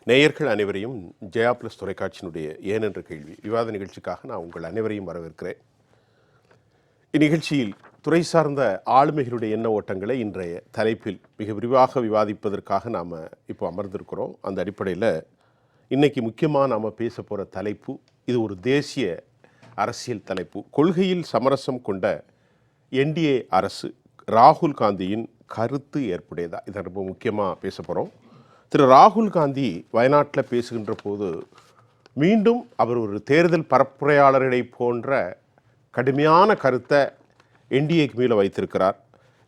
நேயர்கள் அனைவரையும் ஜெயா பிளஸ் தொலைக்காட்சியினுடைய ஏனென்ற கேள்வி விவாத நிகழ்ச்சிக்காக நான் உங்கள் அனைவரையும் வரவேற்கிறேன். இந்நிகழ்ச்சியில் துறை சார்ந்த ஆளுமைகளுடைய எண்ண ஓட்டங்களை இன்றைய தலைப்பில் மிக விரிவாக விவாதிப்பதற்காக நாம் இப்போ அமர்ந்திருக்கிறோம். அந்த அடிப்படையில் இன்றைக்கி முக்கியமாக நாம் பேச போகிற தலைப்பு, இது ஒரு தேசிய அரசியல் தலைப்பு. கொள்கையில் சமரசம் கொண்ட என்டிஏ அரசு ராகுல் காந்தியின் கருத்து ஏற்புடையதா, இதை ரொம்ப முக்கியமாக பேச போகிறோம். திரு ராகுல் காந்தி வயநாட்டில் பேசுகின்ற போது மீண்டும் அவர் ஒரு தேர்தல் பரப்புரையாளர்களை போன்ற கடுமையான கருத்தை என்டிஏக்கு மேலே வைத்திருக்கிறார்.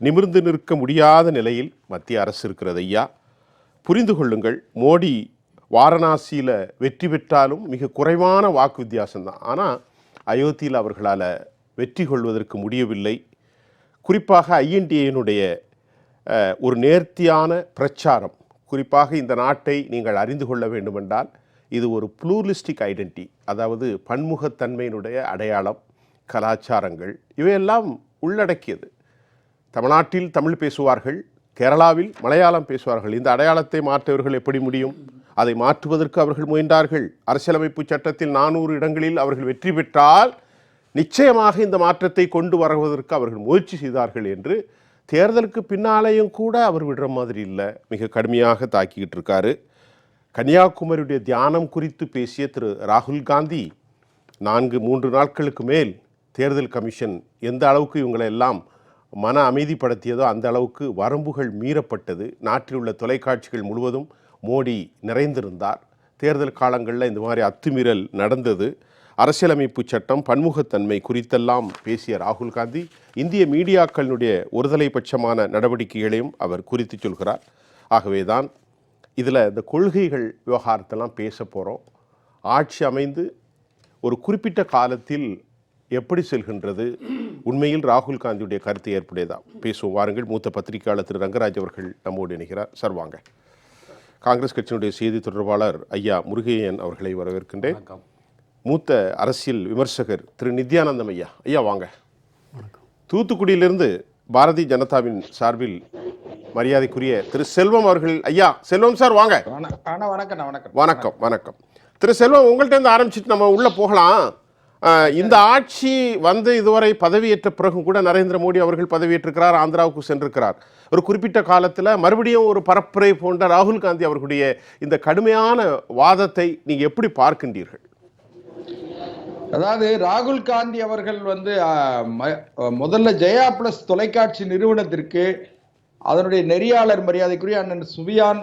நிமிர்ந்து நிற்க முடியாத நிலையில் மத்திய அரசு இருக்கிறது. ஐயா, புரிந்து கொள்ளுங்கள், மோடி வாரணாசியில் வெற்றி பெற்றாலும் மிக குறைவான வாக்கு வித்தியாசம்தான். ஆனால் அயோத்தியில் அவர்களால் வெற்றி கொள்வதற்கு முடியவில்லை. குறிப்பாக ஐஎன்டிஏனுடைய ஒரு நேர்த்தியான பிரச்சாரம், குறிப்பாக இந்த நாட்டை நீங்கள் அறிந்து கொள்ள வேண்டுமென்றால் இது ஒரு ப்ளூரிஸ்டிக் ஐடென்டிட்டி, அதாவது பன்முகத்தன்மையினுடைய அடையாளம், கலாச்சாரங்கள் இவையெல்லாம் உள்ளடக்கியது. தமிழ்நாட்டில் தமிழ் பேசுவார்கள், கேரளாவில் மலையாளம் பேசுவார்கள். இந்த அடையாளத்தை மாற்றவர்கள் எப்படி முடியும்? அதை மாற்றுவதற்கு அவர்கள் முயன்றார்கள். அரசியலமைப்பு சட்டத்தில் 400 இடங்களில் அவர்கள் வெற்றி பெற்றால் நிச்சயமாக இந்த மாற்றத்தை கொண்டு வருவதற்கு அவர்கள் முயற்சி செய்தார்கள் என்று தேர்தலுக்கு பின்னாலேயும் கூட அவர் விடுற மாதிரி இல்லை, மிக கடுமையாக தாக்கிக்கிட்டு இருக்காரு. கன்னியாகுமரியுடைய தியானம் குறித்து பேசிய திரு ராகுல் காந்தி 3 நாட்களுக்கு மேல் தேர்தல் கமிஷன் எந்த அளவுக்கு இவங்களை எல்லாம் மன அமைதிப்படுத்தியதோ அந்த அளவுக்கு வரம்புகள் மீறப்பட்டது. நாட்டில் உள்ள தொலைக்காட்சிகள் முழுவதும் மோடி நிறைந்திருந்தார். தேர்தல் காலங்களில் இந்த மாதிரி அத்துமீறல் நடந்தது. அரசியலமைப்பு சட்டம், பன்முகத்தன்மை குறித்தெல்லாம் பேசிய ராகுல் காந்தி இந்திய மீடியாக்களினுடைய ஒருதலை பட்சமான நடவடிக்கைகளையும் அவர் குறித்து சொல்கிறார். ஆகவே தான் இதில் இந்த கொள்கைகள் விவகாரத்தெல்லாம் பேச போகிறோம். ஆட்சி அமைந்து ஒரு குறிப்பிட்ட காலத்தில் எப்படி செல்கின்றது, உண்மையில் ராகுல் காந்தியுடைய கருத்து ஏற்புடையதா பேசுவோம். வாருங்கள். மூத்த பத்திரிகையாளர் திரு ரங்கராஜ் அவர்கள் நம்மோடு இணைகிறார். சார் வாங்க. காங்கிரஸ் கட்சியினுடைய செய்தி தொடர்பாளர் ஐயா முருகையன் அவர்களை வரவேற்கின்றேன். மூத்த அரசியல் விமர்சகர் திரு நித்யானந்தம் ஐயா, ஐயா வாங்க. தூத்துக்குடியிலிருந்து பாரதிய ஜனதாவின் சார்பில் மரியாதைக்குரிய திரு செல்வம் அவர்கள். ஐயா செல்வம் சார் வாங்க. வணக்கம். வணக்கம் திரு செல்வம், உங்கள்கிட்ட இருந்து ஆரம்பிச்சுட்டு நம்ம உள்ள போகலாம். இந்த ஆட்சி வந்து இதுவரை பதவியேற்ற பிறகும் கூட நரேந்திர மோடி அவர்கள் பதவியேற்றிருக்கிறார், ஆந்திராவுக்கு சென்றிருக்கிறார். ஒரு குறிப்பிட்ட காலத்தில் மறுபடியும் ஒரு பரப்புரை போன்ற ராகுல் காந்தி அவர்களுடைய இந்த கடுமையான வாதத்தை நீங்கள் எப்படி பார்க்கின்றீர்கள்? அதாவது ராகுல் காந்தி அவர்கள் வந்து முதல்ல ஜெயா பிளஸ் தொலைக்காட்சி நிறுவனத்திற்கு அதனுடைய நெறியாளர் மரியாதைக்குரிய அண்ணன் சுபியான்,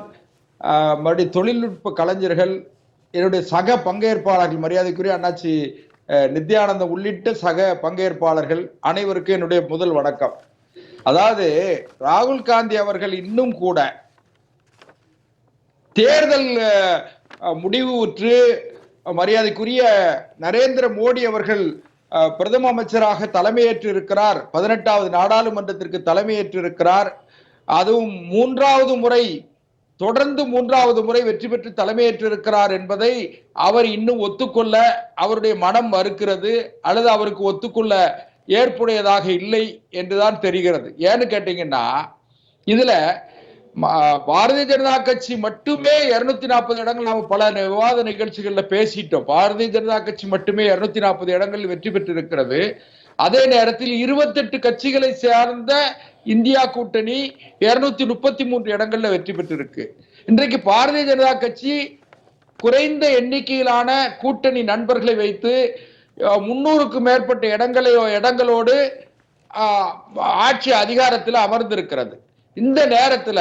மறுபடியும் தொழில்நுட்ப கலைஞர்கள், என்னுடைய சக பங்கேற்பாளர்கள் மரியாதைக்குரிய அண்ணாச்சி நித்யானந்தம் உள்ளிட்ட சக பங்கேற்பாளர்கள் அனைவருக்கும் என்னுடைய முதல் வணக்கம். அதாவது ராகுல் காந்தி அவர்கள் இன்னும் கூட தேர்தல் முடிவு உற்று மரியாதைக்குரிய நரேந்திர மோடி அவர்கள் பிரதம அமைச்சராக தலைமையேற்று இருக்கிறார், 18வது நாடாளுமன்றத்திற்கு தலைமையேற்று இருக்கிறார். அதுவும் தொடர்ந்து மூன்றாவது முறை வெற்றி பெற்று தலைமையேற்று இருக்கிறார் என்பதை அவர் இன்னும் ஒத்துக்கொள்ள அவருடைய மனம் மறுக்கிறது, அல்லது அவருக்கு ஒத்துக்கொள்ள ஏற்புடையதாக இல்லை என்றுதான் தெரிகிறது. ஏன்னு கேட்டீங்கன்னா, இதுல பாரதிய ஜனதா கட்சி மட்டுமே 240 இடங்கள், நாம பல விவாத நிகழ்ச்சிகள்ல பேசிட்டோம். பாரதிய ஜனதா கட்சி மட்டுமே 240 இடங்களில் வெற்றி பெற்றிருக்கிறது. அதே நேரத்தில் 28 கட்சிகளை சேர்ந்த இந்தியா கூட்டணி 233 இடங்கள்ல வெற்றி பெற்றிருக்கு. இன்றைக்கு பாரதிய ஜனதா கட்சி குறைந்த எண்ணிக்கையிலான கூட்டணி நண்பர்களை வைத்து 300க்கும் மேற்பட்ட இடங்களோடு ஆட்சி அதிகாரத்தில் அமர்ந்திருக்கிறது. இந்த நேரத்துல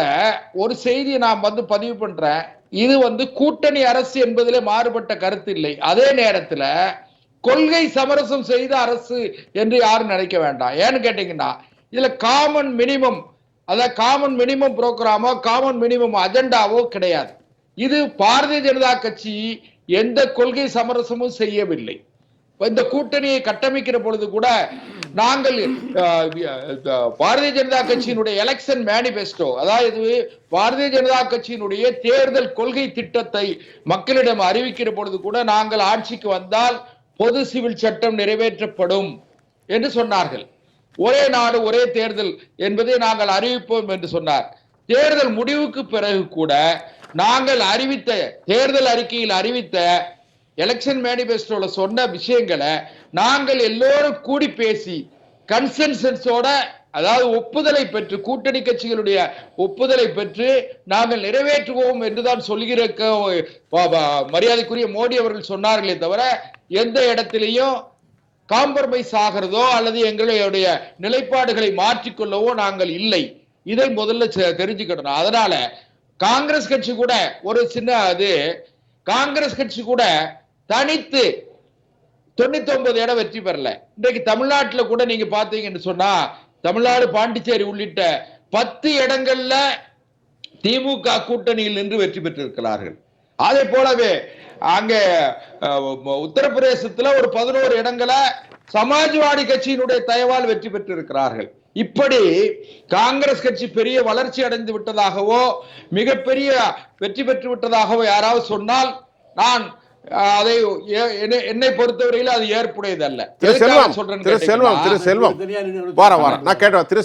ஒரு செய்தியை நான் பதிவு பண்றேன். இது கூட்டணி அரசு என்பதிலே மாறுபட்ட கருத்து இல்லை. அதே நேரத்துல கொள்கை சமரசம் செய்த அரசு என்று யாரும் நினைக்க வேண்டாம். ஏன்னு கேட்டீங்கன்னா, இதுல காமன் மினிமம், அதாவது காமன் மினிமம் புரோகிராமோ காமன் மினிமம் அஜெண்டாவோ கிடையாது. இது பாரதிய ஜனதா கட்சி எந்த கொள்கை சமரசமும் செய்யவில்லை. இந்த கூட்டணியை கட்டமைக்கிற பொழுது கூட நாங்கள் பாரதிய ஜனதா கட்சியினுடைய எலெக்ஷன் மேனிபெஸ்டோ, அதாவது பாரதிய ஜனதா கட்சியினுடைய தேர்தல் கொள்கை திட்டத்தை மக்களிடம் அறிவிக்கிற பொழுது கூட, நாங்கள் ஆட்சிக்கு வந்தால் பொது சிவில் சட்டம் நிறைவேற்றப்படும் என்று சொன்னார்கள். ஒரே நாடு ஒரே தேர்தல் என்பதை நாங்கள் அறிவிப்போம் என்று சொன்னார். தேர்தல் முடிவுக்கு பிறகு கூட நாங்கள் அறிவித்த தேர்தல் அறிக்கையில் அறிவித்த எலெக்ஷன் மேனிபெஸ்டோல சொன்ன விஷயங்களை நாங்கள் எல்லோரும் கூடி பேசி கன்சென்சஸோட, அதாவது ஒப்புதலை பெற்று, கூட்டணி கட்சிகளுடைய ஒப்புதலை பெற்று நாங்கள் நிறைவேற்றுவோம் என்றுதான் சொல்லுகிற மரியாதைக்குரிய மோடி அவர்கள் சொன்னார்களே தவிர எந்த இடத்திலையும் காம்ப்ரமைஸ் ஆகிறதோ அல்லது எங்களுடைய நிலைப்பாடுகளை மாற்றிக்கொள்ளவோ நாங்கள் இல்லை. இதை முதல்ல தெரிஞ்சுக்கணும். அதனால காங்கிரஸ் கட்சி கூட ஒரு சின்ன காங்கிரஸ் கட்சி கூட தனித்து 99 இடம் வெற்றி பெறல. இன்றைக்கு தமிழ்நாட்டில் கூட நீங்க பாத்தீங்கன்னு சொன்னா தமிழ்நாடு, பாண்டிச்சேரி உள்ளிட்ட 10 இடங்கள்ல திமுக கூட்டணியில் நின்று வெற்றி பெற்றிருக்கிறார்கள். அதே போலவே அங்க உத்தரப்பிரதேசத்துல ஒரு 11 இடங்களை சமாஜ்வாடி கட்சியினுடைய தயவால் வெற்றி பெற்றிருக்கிறார்கள். இப்படி காங்கிரஸ் கட்சி பெரிய வளர்ச்சி அடைந்து விட்டதாகவோ மிகப்பெரிய வெற்றி பெற்று விட்டதாகவோ யாராவது சொன்னால் நான் அதை என்னை பொறுத்தவரையில் அது ஏற்புடையதல்ல. திரு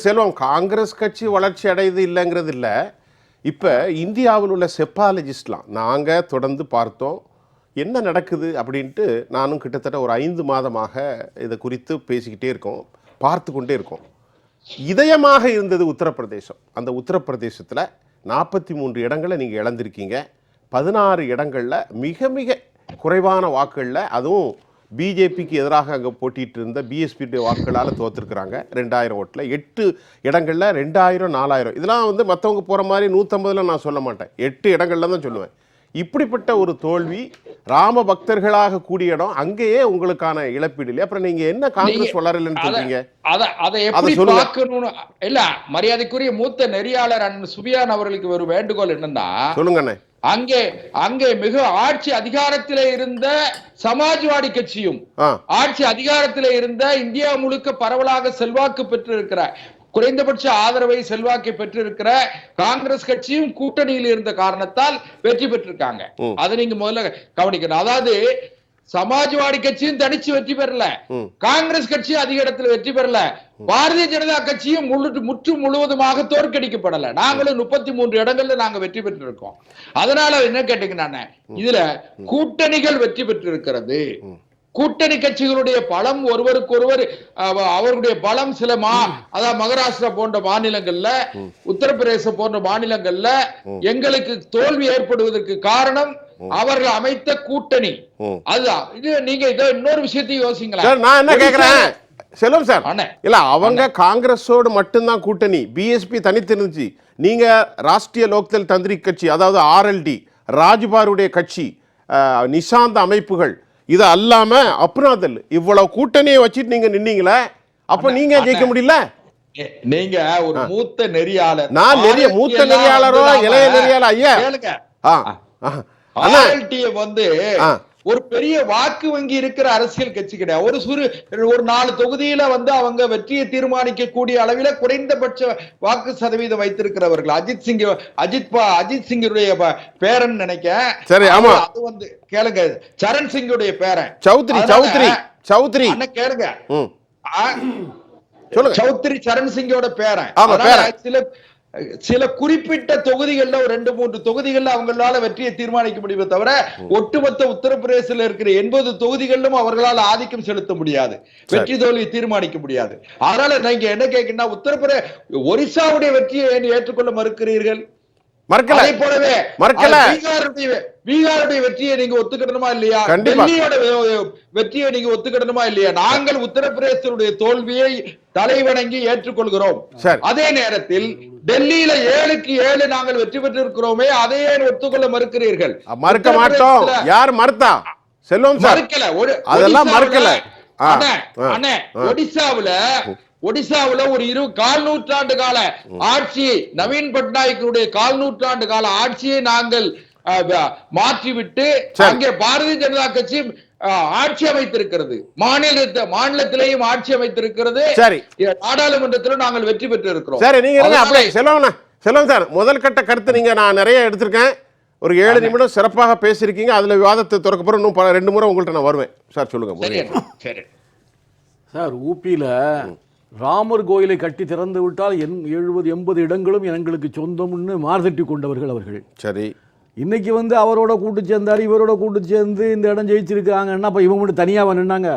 செல்வம், காங்கிரஸ் கட்சி வளர்ச்சி அடையுது இல்லைங்கிறது இல்ல. இப்ப இந்தியாவில் உள்ள செப்பாலஜிஸ்ட்லாம் நாங்க தொடர்ந்து பார்த்தோம் என்ன நடக்குது அப்படின்ட்டு. நானும் கிட்டத்தட்ட ஒரு 5 மாதமாக இதை குறித்து பேசிக்கிட்டே இருக்கோம், பார்த்து கொண்டே இருக்கோம். இதயமாக இருந்தது உத்தரப்பிரதேசம். அந்த உத்தரப்பிரதேசத்தில் 43 இடங்களை நீங்கள் இழந்திருக்கீங்க. 16 இடங்களில் மிக மிக குறைவான வாக்குகளில், அதுவும் பிஜேபிக்கு எதிராக அங்கே போட்டிட்டு இருந்த பிஎஸ்பியுடைய வாக்குகளால் தோற்றுருக்குறாங்க 2000 ஓட்டில். 8 இடங்களில் 2000, 4000 இதெல்லாம் வந்து மற்றவங்க போகிற மாதிரி 150 நான் சொல்ல மாட்டேன், 8 இடங்கள்ல தான் சொல்லுவேன். இப்படிப்பட்ட ஒரு தோல்வி, ராம பக்தர்களாக கூடிய இடம், அங்கேயே உங்களுக்கான இழப்பீடு இல்லை. அப்புறம் நீங்க என்ன காங்கிரஸ் வளரலன்னு சொல்றீங்க? அதை எப்படி பார்க்கணும்னு இல்ல, மரியாதைக்குரிய மூத்த நெறியாளர் அண்ணன் சுபியான் அவர்களுக்கு ஒரு வேண்டுகோள் என்னன்னா, சொல்லுங்க. அங்கே மிக ஆட்சி அதிகாரத்திலே இருந்த சமாஜ்வாடி கட்சியும் ஆட்சி அதிகாரத்திலே இருந்த இந்தியா முழுக்க பரவலாக செல்வாக்கு பெற்றிருக்கிற, குறைந்தபட்ச ஆதரவை செல்வாக்கை பெற்றிருக்கிற காங்கிரஸ் கட்சியும் கூட்டணியில் இருந்த காரணத்தால் வெற்றி பெற்றிருக்காங்க. அதை நீங்க முதல்ல கவனிக்கணும். அதாவது சமாஜ்வாடி கட்சியும் தனிச்சு வெற்றி பெறல, காங்கிரஸ் கட்சியும் அதிக இடத்துல வெற்றி பெறல, பாரதிய ஜனதா கட்சியும் முற்று முழுவதுமாக தோற்கடிக்கப்படல. நாங்களும் 33 இடங்கள்ல நாங்க வெற்றி பெற்றிருக்கோம். அதனால என்ன கேட்டீங்கன்னா, இதுல கூட்டணிகள் வெற்றி பெற்றிருக்கிறது. கூட்டணி கட்சிகளுடைய பலம் ஒருவருக்கொருவர், அவருடைய பலம் சில அதாவது மகாராஷ்டிரா போன்ற மாநிலங்கள்ல, உத்தரப்பிரதேசம் போன்ற மாநிலங்கள்ல எங்களுக்கு தோல்வி ஏற்படுவதற்கு காரணம் அவர்கள் அமைத்த கூட்டணி. அதுதான். இது நீங்க இன்னொரு விஷயத்தையும் யோசிங்களா. நான் என்ன கேக்குறேன் செல்வம் சார், இல்ல அவங்க காங்கிரஸோடு மட்டும்தான் கூட்டணி, பிஎஸ்பி தனித்து இருந்துச்சு. நீங்க ராஷ்டிரிய லோக்தள் தந்திரிக் கட்சி, அதாவது ஆர்எல்டி, ராஜ்பாருடைய கட்சி, நிஷாந்த் அமைப்புகள், இது அல்லாம அப்னாதல், இவ்வளவு கூட்டணியை வச்சுட்டு நீங்க நின்னீங்களே, அப்ப நீங்க ஜெயிக்க முடியல. நீங்க ஒரு மூத்த நெறியாளர், நான் மூத்த நெறியாளரோ இளைய நெறியாளர் ஐயா வந்து ஒரு பெரிய வாக்கு வங்கி இருக்கிற அரசியல் கட்சி கிடையாது. ஒரு 4 தொகுதியில வந்து அவங்க வெற்றியை தீர்மானிக்க கூடிய அளவில குறைந்தபட்ச வாக்கு சதவீதம் வைத்திருக்கிறவர்கள். அஜித் சிங்குடைய பேரன் நினைக்க, சரி, ஆமா, அது வந்து கேளுங்க, சரண் சிங்குடைய பேரன் சௌத்ரி கேளுங்க, சௌத்ரி சரண் சிங்கோட பேரன். சில குறிப்பிட்ட தொகுதிகள்ல, ஒரு 2-3 தொகுதிகள்ல அவங்களால வெற்றியை தீர்மானிக்க முடியுமே தவிர ஒட்டுமொத்த உத்தரப்பிரதேசத்தில் இருக்கிற 80 தொகுதிகளிலும் அவர்களால் ஆதிக்கம் செலுத்த முடியாது, வெற்றி தோல்வியை தீர்மானிக்க முடியாது. அதனால நீங்க என்ன கேட்கணும், ஒரிசாவுடைய வெற்றியை ஏற்றுக்கொள்ள மறுக்கிறீர்கள்? போலவே பீகாருடைய வெற்றியை நீங்க ஒத்துக்கிடணுமா இல்லையா? டெல்லியோட வெற்றியை நீங்க ஒத்துக்கிடணுமா இல்லையா? நாங்கள் உத்தரப்பிரதேசத்துடைய தோல்வியை தலைவணங்கி ஏற்றுக்கொள்கிறோம். அதே நேரத்தில் டெல்லியில 7க்கு 7 நாங்கள் வெற்றி பெற்றிருக்கிறோமே, அதையே ஒத்துக்கொள்ள மறுக்கிறீர்கள். மறுக்க மாட்டோம். யார் மறுத்தா? செல்வம் சார் மறுக்கல, அதெல்லாம் மறுக்கல. ஒடிசாவுல ஒரு 1/4 நூற்றாண்டு கால ஆட்சியை, நவீன் பட்நாயக்கருடைய 1/4 நூற்றாண்டு கால ஆட்சியை நாங்கள் மாற்றிவிட்டு அங்கே பாரதிய ஜனதா கட்சி ஆட்சி அமைத்திருக்கிறது, மாநிலத்திலேயும் ஆட்சி அமைத்திருக்கிறது, நாடாளுமன்றத்திலும் நாங்கள் வெற்றி பெற்று இருக்கிறோம். சரி, நீங்க செல்வம் சார், முதல் கட்ட கருத்து நீங்க நான் நிறைய எடுத்திருக்கேன். ஒரு 7 நிமிடம் சிறப்பாக பேசியிருக்கீங்க. அதுல விவாதத்தை திறக்கப்புறம் இன்னும் 2 முறை உங்கள்கிட்ட நான் வருவேன் சார். சொல்லுங்க. சரி சார், ஊபியில ராமர் கோயிலை கட்டி திறந்து விட்டால் 70-80 இடங்களும் எங்களுக்கு சொந்தம்னு மார்தட்டி கொண்டவர்கள் அவர்கள். சரி, இன்னைக்கு வந்து அவரோட கூட்டு சேர்ந்தாரு, இவரோட கூட்டு சேர்ந்து இந்த இடம் ஜெயிச்சிருக்காங்கன்னா அப்ப இவங்க மட்டும் தனியா நின்னாங்க.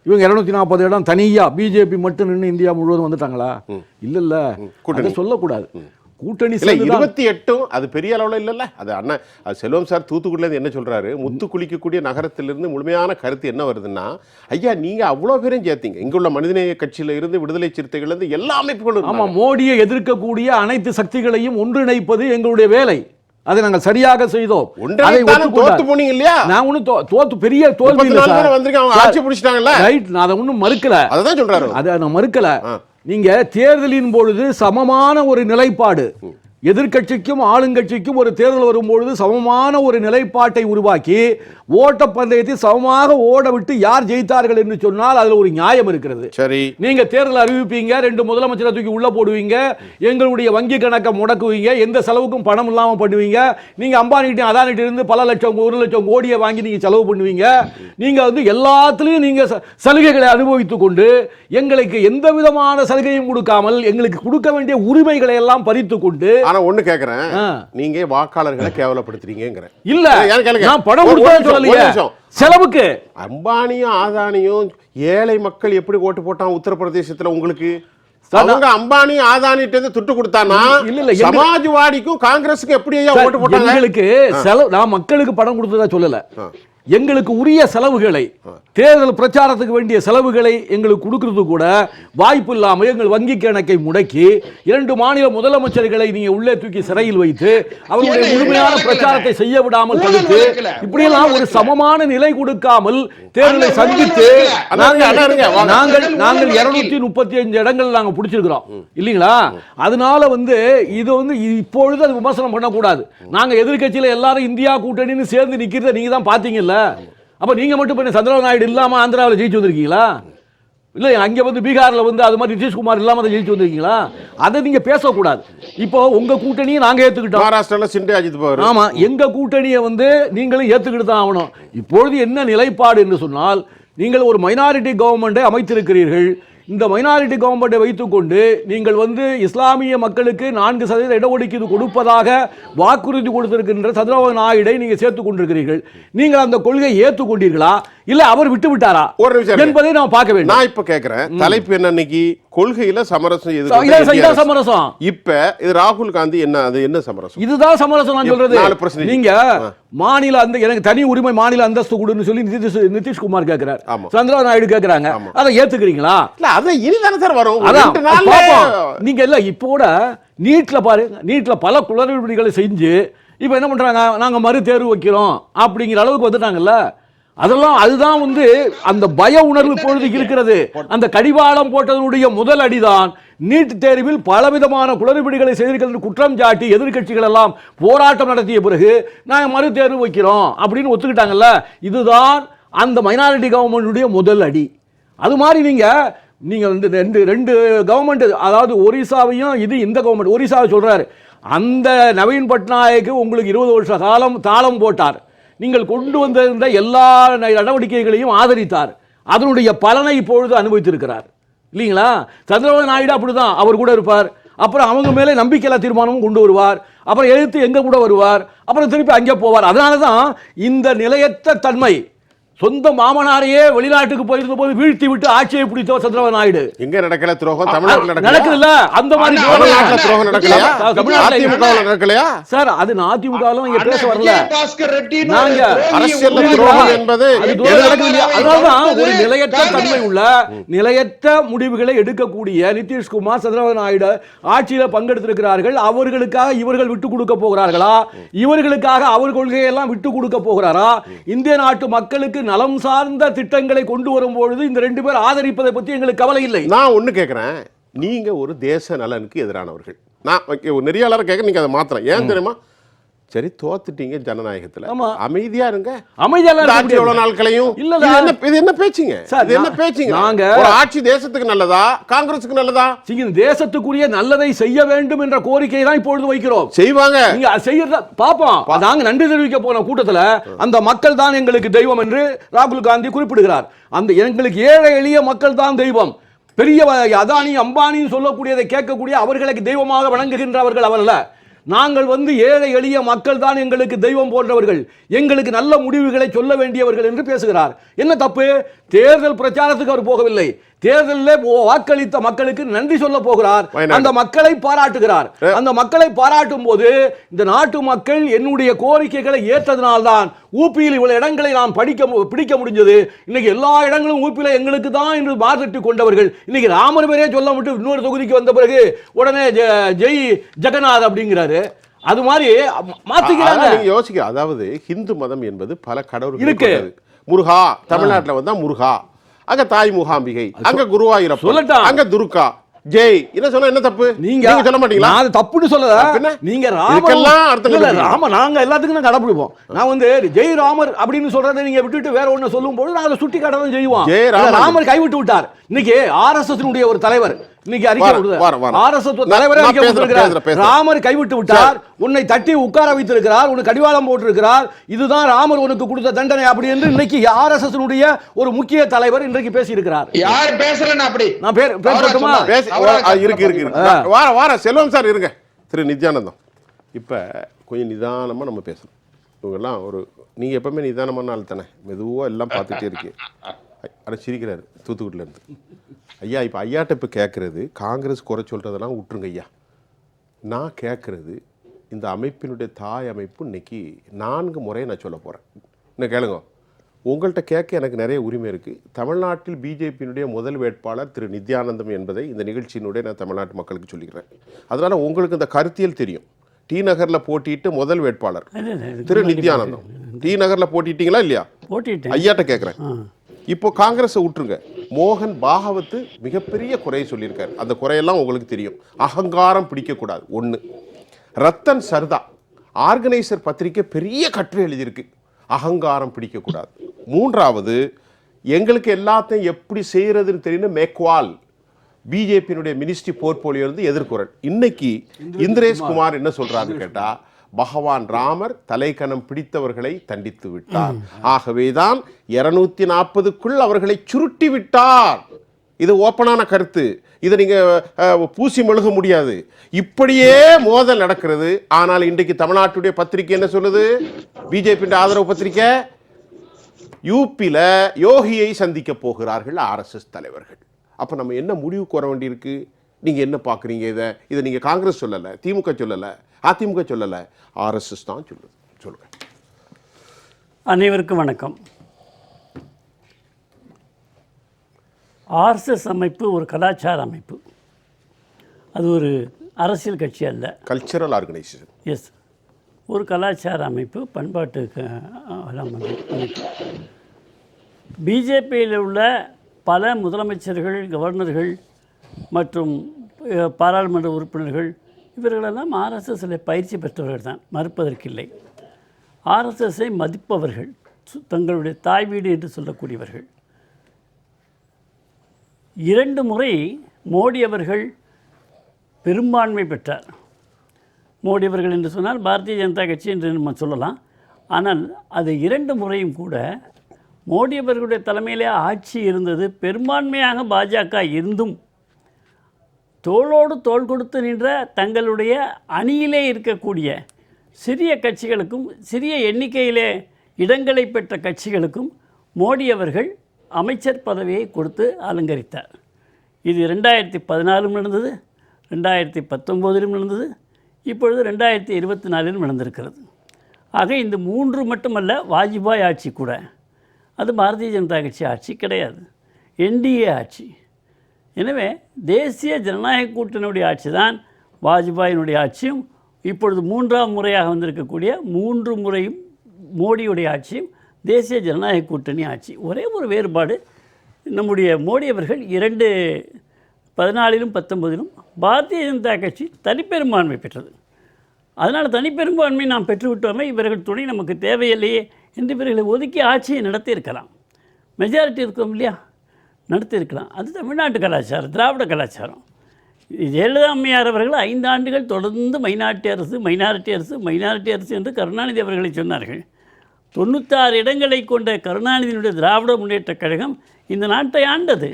இவங்க 240 இடம் தனியா பிஜேபி மட்டும் நின்று இந்தியா முழுவதும் வந்துட்டாங்களா? இல்ல கூட்டணி சொல்லக்கூடாது. கூட்டணி 28 அது பெரிய அளவுல இல்லல்ல. அது அண்ணன் அது செல்வம் சார் தூத்துக்குடியில இருந்து என்ன சொல்றாரு, முத்து குளிக்கக்கூடிய நகரத்திலிருந்து முழுமையான கருத்து என்ன வருதுன்னா, ஐயா நீங்க அவ்வளவு பேரும் சேர்த்தீங்க, இங்க உள்ள மனிதநேய கட்சியில இருந்து விடுதலை சிறுத்தைகள் இருந்து எல்லா அமைப்புகளும். ஆமா, மோடியை எதிர்க்கக்கூடிய அனைத்து சக்திகளையும் ஒன்றிணைப்பது எங்களுடைய வேலை. அதை நாங்கள் சரியாக செய்தோம். தோத்து போனீங்க இல்லையா? நான் ஒன்னும் தோத்து பெரிய தோல்வி இல்ல சார். அவங்க ஆட்சி பிடிச்சிட்டாங்கல்ல. ரைட், நான் அதை ஒன்னும் மறுக்கல. அதான் சொல்றாரு. அதை நான் மறுக்கல. நீங்க தேர்தலின் பொழுது சமமான ஒரு நிலைப்பாடு, எதிர்க்கட்சிக்கும் ஆளுங்கட்சிக்கும் ஒரு தேர்தல் வரும்பொழுது சமமான ஒரு நிலைப்பாட்டை உருவாக்கி ஓட்டப்பந்தயத்தை சமமாக ஓட விட்டு யார் ஜெயித்தார்கள் என்று சொன்னால் அதுல ஒரு நியாயம் இருக்கிறது. சரி, நீங்க தேர்தல் அறிவிப்பீங்க, 2 முதலமைச்சரை தூக்கி உள்ள போடுவீங்க, எங்களுடைய வங்கி கணக்கை முடக்குவீங்க, எந்த செலவுக்கும் பணம் இல்லாம பண்ணுவீங்க, நீங்க அம்பானிட்ட அதானிட்ட இருந்து பல லட்சம் 1 லட்சம் கோடியை வாங்கி நீங்க செலவு பண்ணுவீங்க, நீங்க வந்து எல்லாத்துலயும் நீங்க சலுகைகளை அனுபவித்துக் கொண்டு எங்களுக்கு எந்த விதமான சலுகையும் கொடுக்காமல் எங்களுக்கு கொடுக்க வேண்டிய உரிமைகளை எல்லாம் பறித்து கொண்டு. ஆனா ஒண்ணு கேக்குறேன், நீங்க வாக்காளர்களை கேவலப்படுத்துறீங்கங்கற. இல்ல, நான் பணம் கொடுத்தா சொல்லலையே, செலவுக்கு. அம்பானியும் ஆதானியும் ஏழை மக்கள் எப்படி ஓட்டு போட்டான் உத்தரப்பிரதேசத்துல? உங்களுக்கு அவங்க அம்பானி ஆதானிட்ட துட்டு கொடுத்தானா? இல்ல, சமாஜ்வாடிக்கும் காங்கிரஸுக்கும் எப்படி ஐயா ஓட்டு போட்டாங்க? எங்களுக்கு செலவு, நான் மக்களுக்கு பணம் கொடுத்ததா சொல்லல. எங்களுக்கு உரிய செலவுகளை, தேர்தல் பிரச்சாரத்துக்கு வேண்டிய செலவுகளை எங்களுக்கு கொடுக்கிறது கூட வாய்ப்பு இல்லாமல் எங்கள் வங்கி கணக்கை முடக்கி 2 மாநில முதலமைச்சர்களை நீங்க உள்ளே தூக்கி சிறையில் வைத்து அவர்களுடைய முழுமையான பிரச்சாரத்தை செய்ய விடாமல் தடுத்து இப்படியெல்லாம் ஒரு சமமான நிலை கொடுக்காமல் தேர்தலை சந்தித்து நாங்கள் 235 இடங்கள் நாங்க பிடிச்சிருக்கிறோம் இல்லீங்களா? அதனால வந்து இது வந்து இப்பொழுது அது விமர்சனம் பண்ணக்கூடாது. நாங்க எதிர்கட்சியில எல்லாரும் இந்தியா கூட்டணின்னு சேர்ந்து நிக்கிறத நீங்க தான் பாத்தீங்கல்ல. அப்ப நீங்க மட்டும் பண்ண சந்திரபாபு நாயுடு இல்லாம ஆந்திராவில் ஜெயிச்சு வந்திருக்கீங்களா? இல்ல அங்க வந்து பீகார்ல வந்து அது மாதிரி நிதிஷ்குமார் இல்லாம ஜெயிச்சு வந்திருக்கீங்களா? அதை நீங்க பேசக்கூடாது. இப்போ உங்க கூட்டணியை நாங்க ஏத்துக்கிட்டோம். மகாராஷ்டிரால சிண்டே அஜித் பவார். ஆமா, எங்க கூட்டணியை வந்து நீங்களும் ஏத்துக்கிட்டு தான் ஆகணும். இப்பொழுது என்ன நிலைப்பாடு என்று சொன்னால், நீங்கள் ஒரு மைனாரிட்டி கவர்மெண்டை அமைத்திருக்கிறீர்கள். இந்த மைனாரிட்டி கவர்மெண்டை வைத்துக்கொண்டு நீங்கள் வந்து இஸ்லாமிய மக்களுக்கு 4% இடஒதுக்கீடு கொடுப்பதாக வாக்குறுதி கொடுத்திருக்கின்ற சந்திரபாபு நாயுடை நீங்கள் சேர்த்துக் கொண்டிருக்கிறீர்கள். நீங்கள் அந்த கொள்கையை ஏற்றுக்கொண்டீர்களா இல்ல அவர் விட்டு விட்டாரா என்பதை நாம் பார்க்க வேண்டும். நான் இப்ப கேக்குறேன், தலைப்பு என்ன இன்னைக்கு? கொள்கையில சமரசம். சமரசம் இப்ப இது ராகுல் காந்தி என்ன, அது என்ன சமரசம்? இதுதான் சமரசம் நான் சொல்றது. நீங்க மாநில அந்த எனக்கு தனி உரிமை மாநில அந்தஸ்து கொடுன்னு சொல்லி நிதிஷ்குமார் கேட்கிறார், சந்திரபாபு நாயுடு கேட்கிறாங்க. அதை ஏத்துக்கிறீங்களா? அதான் இனிதானே சார் வரும். நீங்க இல்ல இப்போ கூட நீட்ல பாருங்க, நீட்ல பல குளறுபடிகளை செஞ்சு இப்ப என்ன பண்றாங்க, நாங்க மறு தேர்வு வைக்கிறோம் அப்படிங்கிற அளவுக்கு வந்துட்டாங்கல்ல. அதெல்லாம் அதுதான் வந்து அந்த பய உணர்வு பொழுது இருக்கிறது. அந்த கடிவாளம் போட்டதனுடைய முதல் அடிதான் நீட் தேர்வில் பலவிதமான குளறுபடிகளை செய்திருக்கிறது குற்றம் சாட்டி எதிர்கட்சிகள் எல்லாம் போராட்டம் நடத்திய பிறகு நாங்கள் மறு தேர்வு வைக்கிறோம் அப்படின்னு ஒத்துக்கிட்டாங்கல்ல. இதுதான் அந்த மைனாரிட்டி கவர்மெண்டுடைய முதல் அடி. அது மாதிரி நீங்க வந்து ரெண்டு கவர்மெண்ட், அதாவது ஒரிசாவையும் இந்த கவர்மெண்ட், ஒரிசாவை சொல்றாரு, அந்த நவீன் பட்நாயக்கு உங்களுக்கு 20 வருஷ காலம் தாளம் போட்டார். நீங்கள் கொண்டு வந்திருந்த எல்லா நடவடிக்கைகளையும் ஆதரித்தார். அதனுடைய பலனை இப்பொழுது அனுபவித்திருக்கிறார் இல்லைங்களா? சந்திரபாபு நாயுடு அப்படிதான், அவர் கூட இருப்பார். அப்புறம் அவங்க மேலே நம்பிக்கையில்லா தீர்மானமும் கொண்டு வருவார். அப்புறம் எதிர்த்து எங்க கூட வருவார். அப்புறம் திருப்பி அங்கே போவார். அதனால தான் இந்த நிலையற்ற தன்மை. சொந்த மாமனாரையே வெளிநாட்டுக்கு போயிருந்த போது வீழ்த்தி விட்டு ஆட்சியை பிடித்தவர் சந்திரபாபு நாயுடு. எங்க நடக்கல துரோகம்? தமிழ்நாட்டில் நடக்குதுல்ல. அந்த மாதிரி துரோகம் நடக்கலையா? தமிழ்நாட்டில் நடக்கலையா சார்? அது அதிமுகவில் இங்க பேச வரல. நாங்க அரசியல் துரோகம் என்பது அதனாலதான் ஒரு நிலையற்ற தன்மை உள்ள நிலையற்ற முடிவுகளை எடுக்கக்கூடிய நிதிஷ்குமார், சந்திரபாபு நாயுடு ஆட்சியில பங்கெடுத்திருக்கிறார்கள். அவர்களுக்காக இவர்கள் விட்டு கொடுக்க போகிறார்களா? இவர்களுக்காக அவர் கொள்கையெல்லாம் விட்டு கொடுக்க போகிறாரா? இந்திய நாட்டு மக்களுக்கு நலம் சார்ந்த திட்டங்களை கொண்டு வரும்பொழுது இந்த 2 பேர் ஆதரிப்பதை பற்றி எங்களுக்கு கவலை இல்லை. நான் ஒண்ணு கேட்கிறேன், நீங்க ஒரு தேச நலனுக்கு எதிரானவர்கள். நான் நெறியாளரை கேட்க நீங்க அதை மாத்திரம் ஏன் தெரியுமா? சரி, தோத்துட்டீங்க ஜனநாயகத்துல, அமைதியா இருங்க. எவ்வளவு நாட்களையும் இது என்ன பேச்சுங்க? இது என்ன பேச்சுங்க? நாங்க ஒரு ஆட்சி தேசத்துக்கு நல்லதா காங்கிரஸுக்கு நல்லதா? தேசத்துக்குரிய நல்லதை செய்ய வேண்டும் என்ற கோரிக்கை தான் இப்பொழுது வைக்கிறோம். செய்வாங்க, நீங்க செய்யறத பாப்போம். நாங்க நன்றி தெரிவிக்க போன கூட்டத்துல அந்த மக்கள் தான் எங்களுக்கு தெய்வம் என்று ராகுல் காந்தி குறிப்பிடுகிறார். அந்த எங்களுக்கு ஏழை எளிய மக்கள் தான் தெய்வம். பெரிய அதானி அம்பானி சொல்லக்கூடியதை கேட்கக்கூடிய அவர்களுக்கு தெய்வமாக வணங்குகின்றவர்கள் அவரல்ல. நாங்கள் வந்து ஏழை எளிய மக்கள் தான் எங்களுக்கு தெய்வம் போன்றவர்கள், எங்களுக்கு நல்ல முடிவுகளை சொல்ல வேண்டியவர்கள் என்று பேசுகிறார். என்ன தப்பு? தேர்தல் பிரச்சாரத்துக்கு அவர் போகவில்லை, தேர்தலில் வாக்களித்த மக்களுக்கு நன்றி சொல்ல போகிறார், அந்த மக்களை பாராட்டுகிறார். அந்த மக்களை பாராட்டும் போது இந்த நாட்டு மக்கள் என்னுடைய கோரிக்கைகளை ஏற்றதனால்தான் ஊபியில் இவ்வளவு இடங்களை நாம் பிடிக்க முடிஞ்சது. இன்னைக்கு எல்லா இடங்களும் ஊபியில எங்களுக்கு தான் என்று மாற்றிட்டு கொண்டவர்கள் இன்னைக்கு ராமர் பேரே சொல்ல விட்டு இன்னொரு தொகுதிக்கு வந்த பிறகு உடனே ஜெய் ஜெகநாத் அப்படிங்கிறாரு. அது மாதிரி மாத்திக்கிறாங்க. யோசிக்க, அதாவது ஹிந்து மதம் என்பது பல கடவுள்கள் இருக்கு. முருகா தமிழ்நாட்டில் வந்தா முருகா, அங்க தாய் மூகாம்பிகை, அங்க குருவாயூரப்பன், சொல்லட்டும் அங்க துர்கா, ஜெய். என்ன சொல்ல என்ன தப்பு? நீங்க சொல்ல மாட்டீங்களா? அது தப்புன்னு சொல்லல. நீங்க ராம நாங்க எல்லாத்துக்கும் நான் கடைபிடிப்போம். நான் வந்து ஜெய் ராமர் அப்படின்னு சொல்றதை நீங்க விட்டுட்டு வேற ஒண்ணு சொல்லும் போது நான் அதை சுட்டி காட்டதான் செய்வோம். ராமர் கைவிட்டு விட்டார். இன்னைக்கு ஆர்எஸ்எஸ் ஒரு தலைவர் இன்னைக்கு ராமர் கைவிட்டு விட்டார், உன்னை தட்டி உட்கார வைத்திருக்கிறார், உனக்கு கடிவாளம் போட்டிருக்கிறார், இதுதான் ராமர் உனக்கு கொடுத்த தண்டனை அப்படி என்று இன்னைக்கு ஆர்எஸ்எஸ் ஒரு முக்கிய தலைவர் இன்றைக்கு பேசி இருக்கிறார். யார் பேசலன்னு அப்படி நான் பேசட்டுமா? இருக்கு வார செல்வம் சார் இருங்க. திரு நித்யானந்தம், இப்ப கொஞ்சம் நிதானமா நம்ம பேசணும். இவங்கெல்லாம் நீங்க எப்பவுமே நிதானமான ஆள் தானே, மெதுவா எல்லாம் பார்த்துட்டே இருக்கு. சிரிக்கிறாரு தூத்துக்குடியில இருந்து. ஐயா இப்போ ஐயாட்ட இப்போ கேட்குறது காங்கிரஸ் குறை சொல்கிறதெல்லாம் விட்டுருங்க ஐயா. நான் கேட்குறது இந்த அமைப்பினுடைய தாய் அமைப்பு இன்னைக்கு 4 முறையை நான் சொல்ல போகிறேன். இன்னும் கேளுங்க, உங்கள்கிட்ட கேட்க எனக்கு நிறைய உரிமை இருக்குது. தமிழ்நாட்டில் பிஜேபியினுடைய முதல் வேட்பாளர் திரு நித்யானந்தம் என்பதை இந்த நிகழ்ச்சியினுடைய நான் தமிழ்நாட்டு மக்களுக்கு சொல்லிக்கிறேன். அதனால் உங்களுக்கு இந்த கருத்தியல் தெரியும். டி நகரில் போட்டிட்டு முதல் வேட்பாளர் திரு நித்யானந்தம். டி நகரில் போட்டிட்டீங்களா இல்லையா? ஐயாட்ட கேட்குறேன். இப்போ காங்கிரஸை விட்டுருங்க, மோகன் பாகவத் மிகப்பெரிய குறையை சொல்லியிருக்காரு. அந்த குறையெல்லாம் உங்களுக்கு தெரியும். அகங்காரம் பிடிக்கக்கூடாது ஒன்று. ரத்தன் சர்தா ஆர்கனைசர் பத்திரிக்கை பெரிய கட்டுரை எழுதியிருக்கு, அகங்காரம் பிடிக்கக்கூடாது. 3வது, எங்களுக்கு எல்லாத்தையும் எப்படி செய்யறதுன்னு தெரியும் மேக்வால் பிஜேபியினுடைய மினிஸ்ட்ரி போர்ட்போலியோ இருந்து எதிர்குறல். இன்னைக்கு இந்திரேஷ் குமார் என்ன சொல்றாருன்னு கேட்டா, பகவான் ராமர் தலைக்கணம் பிடித்தவர்களை தண்டித்து விட்டார், ஆகவேதான் 240க்குள் அவர்களை சுருட்டி விட்டார். இது ஓப்பனான கருத்து, இதை நீங்க பூசி மெழுக முடியாது. இப்படியே மோதல் நடக்கிறது. ஆனால் இன்றைக்கு தமிழ்நாட்டுடைய பத்திரிகை என்ன சொல்லுது? பிஜேபி ஆதரவு பத்திரிகை, யூபியில யோகியை சந்திக்க போகிறார்கள் ஆர்எஸ்எஸ் தலைவர்கள். அப்ப நம்ம என்ன முடிவுக்கு வர வேண்டியிருக்கு? நீங்க என்ன பாக்குறீங்க? இதை நீங்க காங்கிரஸ் சொல்லல, திமுக சொல்லல, அதிமுக சொல்லல, ஆர்எஸ்எஸ் தான் சொல்லுது. சொல்லுங்க. அனைவருக்கும் வணக்கம். ஆர்எஸ்எஸ் அமைப்பு ஒரு கலாச்சார அமைப்பு, அது ஒரு அரசியல் கட்சி அல்ல. Cultural organisation. எஸ், ஒரு கலாச்சார அமைப்பு, பண்பாட்டுக்கு அமைப்பு. பிஜேபியில் உள்ள பல முதலமைச்சர்கள், கவர்னர்கள் மற்றும் பாராளுமன்ற உறுப்பினர்கள் இவர்களெல்லாம் ஆர்எஸ்எஸ்ஸில் பயிற்சி பெற்றவர்கள் தான், மறுப்பதற்கில்லை. ஆர்எஸ்எஸ்ஸை மதிப்பவர்கள், தங்களுடைய தாய் வீடு என்று சொல்லக்கூடியவர்கள். 2 முறை மோடி அவர்கள் பெரும்பான்மை பெற்றார். மோடி அவர்கள் என்று சொன்னால் பாரதிய ஜனதா கட்சி என்று நம்ம சொல்லலாம். ஆனால் அது 2 முறையும் கூட மோடி அவர்களுடைய தலைமையிலே ஆட்சி இருந்தது. பெரும்பான்மையாக பாஜக இருந்தும் தோளோடு தோள் கொடுத்து நின்ற தங்களுடைய அணியிலே இருக்கக்கூடிய சிறிய கட்சிகளுக்கும் சிறிய எண்ணிக்கையிலே இடங்களை பெற்ற கட்சிகளுக்கும் மோடி அவர்கள் அமைச்சர் பதவியை கொடுத்து அலங்கரித்தார். இது 2014 நடந்தது, 2019 நடந்தது, இப்பொழுது 2024 நடந்திருக்கிறது. ஆக இந்த 3 மட்டுமல்ல, வாஜ்பாய் ஆட்சி கூட, அது பாரதிய ஜனதா கட்சி ஆட்சி கிடையாது, என்டிஏ ஆட்சி. எனவே தேசிய ஜனநாயக கூட்டணியுடைய ஆட்சி தான் வாஜ்பாயினுடைய ஆட்சியும், இப்பொழுது 3ஆம் முறையாக வந்திருக்கக்கூடிய 3 முறையும் மோடியுடைய ஆட்சியும் தேசிய ஜனநாயக கூட்டணி ஆட்சி. ஒரே ஒரு வேறுபாடு, நம்முடைய மோடி அவர்கள் 2014 19 பாரதிய ஜனதா கட்சி தனிப்பெரும்பான்மை பெற்றது. அதனால் தனிப்பெரும்பான்மை நாம் பெற்றுவிட்டோமே, இவர்கள் துணை நமக்கு தேவையில்லையே என்று இவர்களை ஒதுக்கி ஆட்சியை நடத்தியிருக்கலாம். மெஜாரிட்டி இருக்கோம் இல்லையா, நடத்தியிருக்கலாம். அது தமிழ்நாட்டு கலாச்சாரம், திராவிட கலாச்சாரம். ஜெயலலிதா அம்மையார் அவர்கள் 5 ஆண்டுகள் தொடர்ந்து மைனாரிட்டி அரசு என்று கருணாநிதி அவர்களை சொன்னார்கள். 96 இடங்களை கொண்ட கருணாநிதியினுடைய திராவிட முன்னேற்றக் கழகம் இந்த நாட்டை ஆண்டது.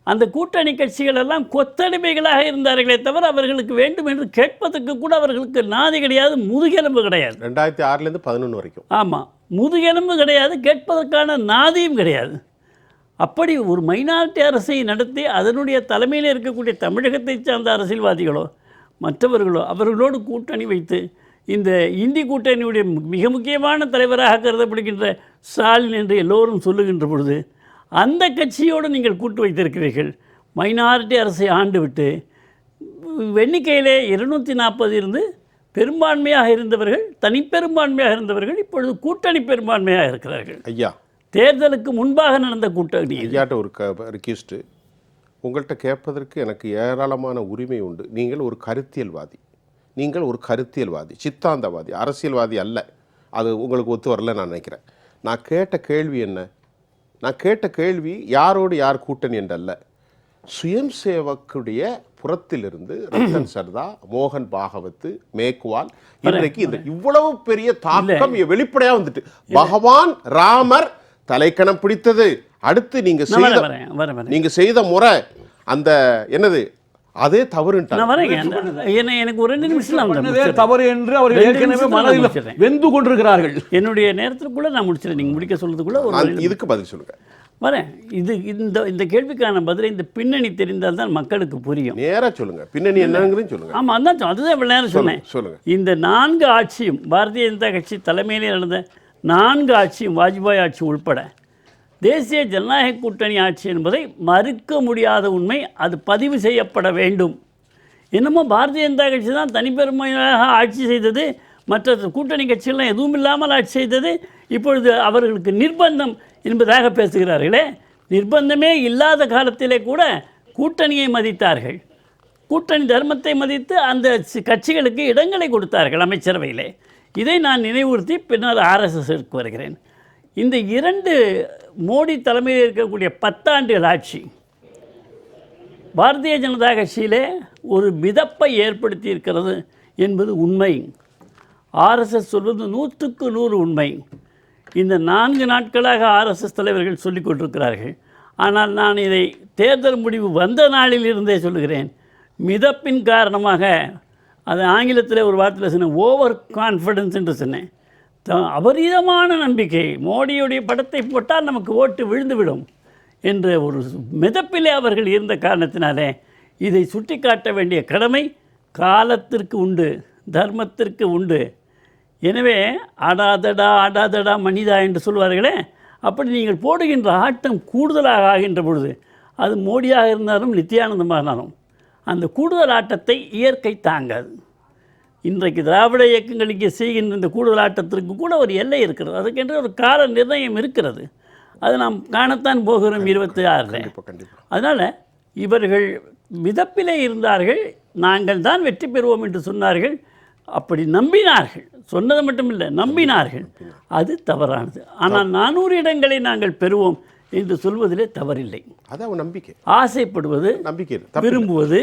அந்த கூட்டணி கட்சிகள் எல்லாம் கொத்தடிமைகளாக இருந்தார்களே தவிர அவர்களுக்கு வேண்டும் என்று கேட்பதற்கு கூட அவர்களுக்கு நாதி கிடையாது, முதுகெலும்பு கிடையாது. 2006லேருந்து 11 வரைக்கும். ஆமாம், முதுகெலும்பு கிடையாது, கேட்பதற்கான நாதியும் கிடையாது. அப்படி ஒரு மைனாரிட்டி அரசை நடத்தி அதனுடைய தலைமையில் இருக்கக்கூடிய தமிழகத்தை சார்ந்த அரசியல்வாதிகளோ மற்றவர்களோ அவர்களோடு கூட்டணி வைத்து இந்த இந்தி கூட்டணியுடைய மிக முக்கியமான தலைவராக கருதப்படுகின்ற ஸ்டாலின் என்று எல்லோரும் சொல்லுகின்ற பொழுது அந்த கட்சியோடு நீங்கள் கூட்டு வைத்திருக்கிறீர்கள். மைனாரிட்டி அரசை ஆண்டுவிட்டு எண்ணிக்கையிலே 240 இருந்து பெரும்பான்மையாக இருந்தவர்கள், தனிப்பெரும்பான்மையாக இருந்தவர்கள் இப்பொழுது கூட்டணி பெரும்பான்மையாக இருக்கிறார்கள். ஐயா, தேர்தலுக்கு முன்பாக நடந்த கூட்டணி. ஐயாட்ட ஒரு ரிக்வெஸ்ட்டு, உங்கள்கிட்ட கேட்பதற்கு எனக்கு ஏராளமான உரிமை உண்டு. நீங்கள் ஒரு கருத்தியல்வாதி, நீங்கள் ஒரு கருத்தியல்வாதி, சித்தாந்தவாதி, அரசியல்வாதி அல்ல. அது உங்களுக்கு ஒத்து வரல நான் நினைக்கிறேன். நான் கேட்ட கேள்வி என்ன? நான் கேட்ட கேள்வி யாரோடு யார் கூட்டணி என்றல்ல. சுயம் சேவக்குடைய புறத்திலிருந்து ரத்தன் சர்தா, மோகன் பாகவத், மேக்வால், இன்றைக்கு இந்த இவ்வளவு பெரிய தாக்கம் வெளிப்படையா வந்துட்டு பகவான் ராமர் தலைக்கணம் பிடித்தது. அடுத்து நீங்க செய்த முறை அந்த என்னது அதே தவறுன்றாங்க. எனக்கு ஒரு 2 நிமிஷம் தவறு என்று அவர்கள் ஏற்கனவே மனதில் வெந்து கொண்டிருக்கிறார்கள். என்னுடைய நேரத்திற்குள்ள நான் முடிச்சிடறேன், நீங்க முடிக்க சொல்றதுக்குள்ள இதுக்கு பதில் சொல்லுங்க. வரேன். இந்த கேள்விக்கான பதிலை இந்த பின்னணி தெரிந்தால் தான் மக்களுக்கு புரியும். நேரா சொல்லுங்க, பின்னணி என்னங்கிறது சொல்லுங்க. ஆமாம், அதுதான் இவ்வளவு நேரம் சொன்னேன். சொல்லுங்க. இந்த 4 ஆட்சியும் பாரதிய ஜனதா கட்சி தலைமையிலே நடந்த 4 ஆட்சியும் வாஜ்பாய் ஆட்சி உள்பட தேசிய ஜனநாயக கூட்டணி ஆட்சி என்பதை மறுக்க முடியாத உண்மை. அது பதிவு செய்யப்பட வேண்டும். என்னமோ பாரதிய ஜனதா கட்சி தான் தனிப்பெருமையாக ஆட்சி செய்தது, மற்ற கூட்டணி கட்சிகள்லாம் எதுவும் இல்லாமல் ஆட்சி செய்தது, இப்பொழுது அவர்களுக்கு நிர்பந்தம் என்பதாக பேசுகிறார்களே. நிர்பந்தமே இல்லாத காலத்திலே கூட கூட்டணியை மதித்தார்கள், கூட்டணி தர்மத்தை மதித்து அந்த கட்சிகளுக்கு இடங்களை கொடுத்தார்கள் அமைச்சரவையிலே. இதை நான் நினைவுறுத்தி பின்னர் RSSக்கு வருகிறேன். இந்த 2 மோடி தலைமையில் இருக்கக்கூடிய 10 ஆண்டுகள் ஆட்சி பாரதிய ஜனதா கட்சியிலே ஒரு மிதப்பை ஏற்படுத்தி இருக்கிறது என்பது உண்மை. RSS சொல்வது 100க்கு 100 உண்மை. இந்த 4 நாட்களாக RSS தலைவர்கள் சொல்லிக் கொண்டிருக்கிறார்கள். ஆனால் நான் இதை தேர்தல் முடிவு வந்த நாளில் இருந்தே சொல்லுகிறேன். மிதப்பின் காரணமாக, அது ஆங்கிலத்தில் ஒரு வார்த்தையில் சொன்னேன், ஓவர் கான்ஃபிடன்ஸ் என்று சொன்னேன். அபரிதமான நம்பிக்கை, மோடியுடைய படத்தை போட்டால் நமக்கு ஓட்டு விழுந்துவிடும் என்ற ஒரு மிதப்பிலே அவர்கள் இருந்த காரணத்தினாலே இதை சுட்டி காட்ட வேண்டிய கடமை காலத்திற்கு உண்டு, தர்மத்திற்கு உண்டு. எனவே ஆடாதடா மனிதா என்று சொல்வார்களே, அப்படி நீங்கள் போடுகின்ற ஆட்டம் கூடுதலாக ஆகின்ற பொழுது, அது மோடியாக இருந்தாலும் நித்யானந்தமாக இருந்தாலும் அந்த கூடுதல் ஆட்டத்தை இயற்கை தாங்காது. இன்றைக்கு திராவிட இயக்கங்கள் இங்கே செய்கின்ற இந்த கூடுதல் ஆட்டத்திற்கு கூட ஒரு எல்லை இருக்கிறது, அதுக்கென்று ஒரு கால நிர்ணயம் இருக்கிறது. அது நாம் காணத்தான் போகிறோம் 26. அதனால் இவர்கள் மிதப்பிலே இருந்தார்கள். நாங்கள் தான் வெற்றி பெறுவோம் என்று சொன்னார்கள். அப்படி நம்பினார்கள், சொன்னது மட்டும் இல்லை, நம்பினார்கள். அது தவறானது. ஆனால் 400 இடங்களை நாங்கள் பெறுவோம் என்று சொல்வதிலே தவறில்லை. அதான் நம்பிக்கை. ஆசைப்படுவது, நம்பிக்கை, விரும்புவது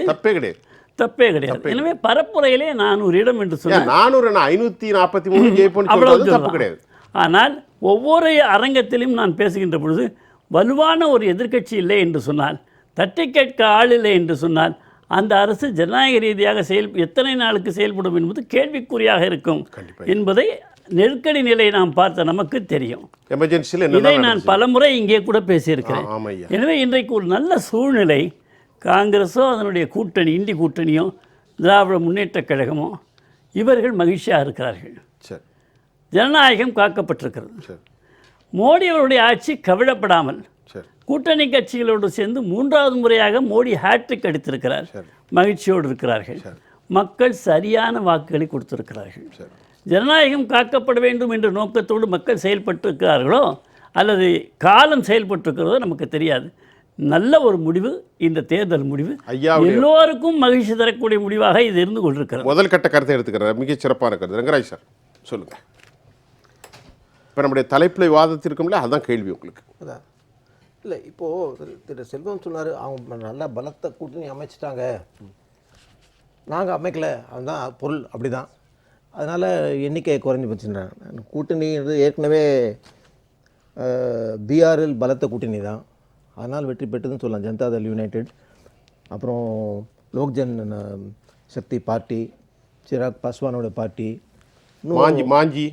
தப்பே கிடையாது. எனவே பரப்புரையிலே 400 இடம் என்று சொன்னால் 543 ஆனால் ஒவ்வொரு அரங்கத்திலும் நான் பேசுகின்ற பொழுது வலுவான ஒரு எதிர்க்கட்சி இல்லை என்று சொன்னால், தட்டி கேட்க ஆள் இல்லை என்று சொன்னால், அந்த அரசு ஜனநாயக ரீதியாக எத்தனை நாளுக்கு செயல்படும் என்பது கேள்விக்குறியாக இருக்கும் என்பதை நெருக்கடி நிலை நாம் பார்த்த நமக்கு தெரியும். இதை நான் பலமுறை இங்கே கூட பேசியிருக்கிறேன். எனவே இன்றைக்கு ஒரு நல்ல சூழ்நிலை. காங்கிரஸோ அதனுடைய கூட்டணி, இந்தி கூட்டணியோ திராவிட முன்னேற்றக் கழகமோ இவர்கள் மகிழ்ச்சியாக இருக்கிறார்கள். ஜனநாயகம் காக்கப்பட்டிருக்கிறது. மோடி அவருடைய ஆட்சி கவிழப்படாமல் கூட்டணி கட்சிகளோடு சேர்ந்து 3வது முறையாக மோடி ஹேட்ரிக் அடித்திருக்கிறார். மகிழ்ச்சியோடு இருக்கிறார்கள். மக்கள் சரியான வாக்குகளை கொடுத்திருக்கிறார்கள். ஜனநாயகம் காக்கப்பட வேண்டும் என்ற நோக்கத்தோடு மக்கள் செயல்பட்டிருக்கிறார்களோ அல்லது காலம் செயல்பட்டிருக்கிறதோ நமக்கு தெரியாது. நல்ல ஒரு முடிவு இந்த தேர்தல் முடிவு, எல்லோருக்கும் மகிழ்ச்சி தரக்கூடிய முடிவாக இது இருந்து கொண்டிருக்கிறது. முதல் கட்ட கருத்தை எடுத்துக்கிறார், மிக சிறப்பான கருத்து. ரங்கராஜ் சார் சொல்லுங்க. இப்போ நம்முடைய தலைப்பில் விவாதத்திற்கும்ல அதுதான் கேள்வி உங்களுக்கு. அதான் இல்லை, இப்போது திரு செல்வம் சொன்னார், அவங்க நல்ல பலத்தை கூட்டணி அமைச்சிட்டாங்க, நாங்கள் அமைக்கலை, அதுதான் பொருள். அப்படி தான், அதனால் எண்ணிக்கை குறைஞ்சி போச்சுன்றாங்க. கூட்டணி ஏற்கனவே பீகாரில் பலத்த கூட்டணி தான், அதனால் வெற்றி பெற்றதுன்னு சொல்லலாம் ஜனதாதள் யுனைடெட். அப்புறம் லோக்ஜன் சக்தி பார்ட்டி, சிராக் பாஸ்வானோட பார்ட்டி, மாஞ்சி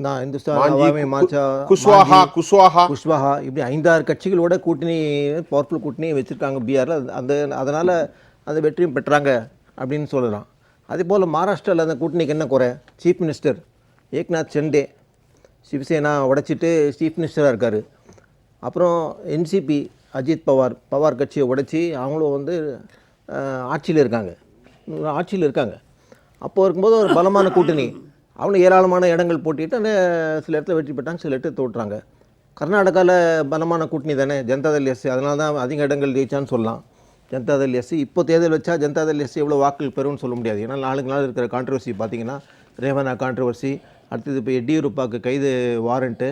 நான் இந்துஸ்தான் அவாமி மோர்ச்சா, குஷ்வாஹா இப்படி 5-6 கட்சிகளோட கூட்டணி, பவர்ஃபுல் கூட்டணி வச்சுருக்காங்க பீகாரில். அதனால் அந்த வெற்றியும் பெற்றாங்க அப்படின்னு சொல்லலாம். அதே போல் மகாராஷ்டிராவில் அந்த கூட்டணிக்கு என்ன குறை? சீஃப் மினிஸ்டர் ஏக்நாத் ஷிண்டே சிவசேனா உடைச்சிட்டு சீஃப் மினிஸ்டராக இருக்கார். அப்புறம் என்சிபி அஜித் பவார் கட்சியை உடைச்சி அவங்களும் வந்து ஆட்சியில் இருக்காங்க. அப்போ இருக்கும்போது ஒரு பலமான கூட்டணி, அவங்களும் ஏராளமான இடங்கள் போட்டிட்டு சில இடத்துல வெற்றி பெற்றாங்க, சில இடத்துல தோற்றுறாங்க. கர்நாடகாவில் பலமான கூட்டணி தானே ஜனதாதள் எஸ்சி, அதனால தான் அதிக இடங்கள் ஜெயிச்சான்னு சொல்லலாம். ஜனதாதள் எஸ்சி இப்போ தேர்தல் வச்சா ஜனதாதள் எஸ்சி எவ்வளோ வாக்குகள் பெறும்னு சொல்ல முடியாது. ஏன்னா நாளுக்கு நாள் இருக்கிற கான்ட்ரவர்சி பார்த்தீங்கன்னா ரேவனா கான்ட்ரவர்சி, அடுத்தது இப்போ எடியூரப்பாவுக்கு கைது வாரண்ட்டு,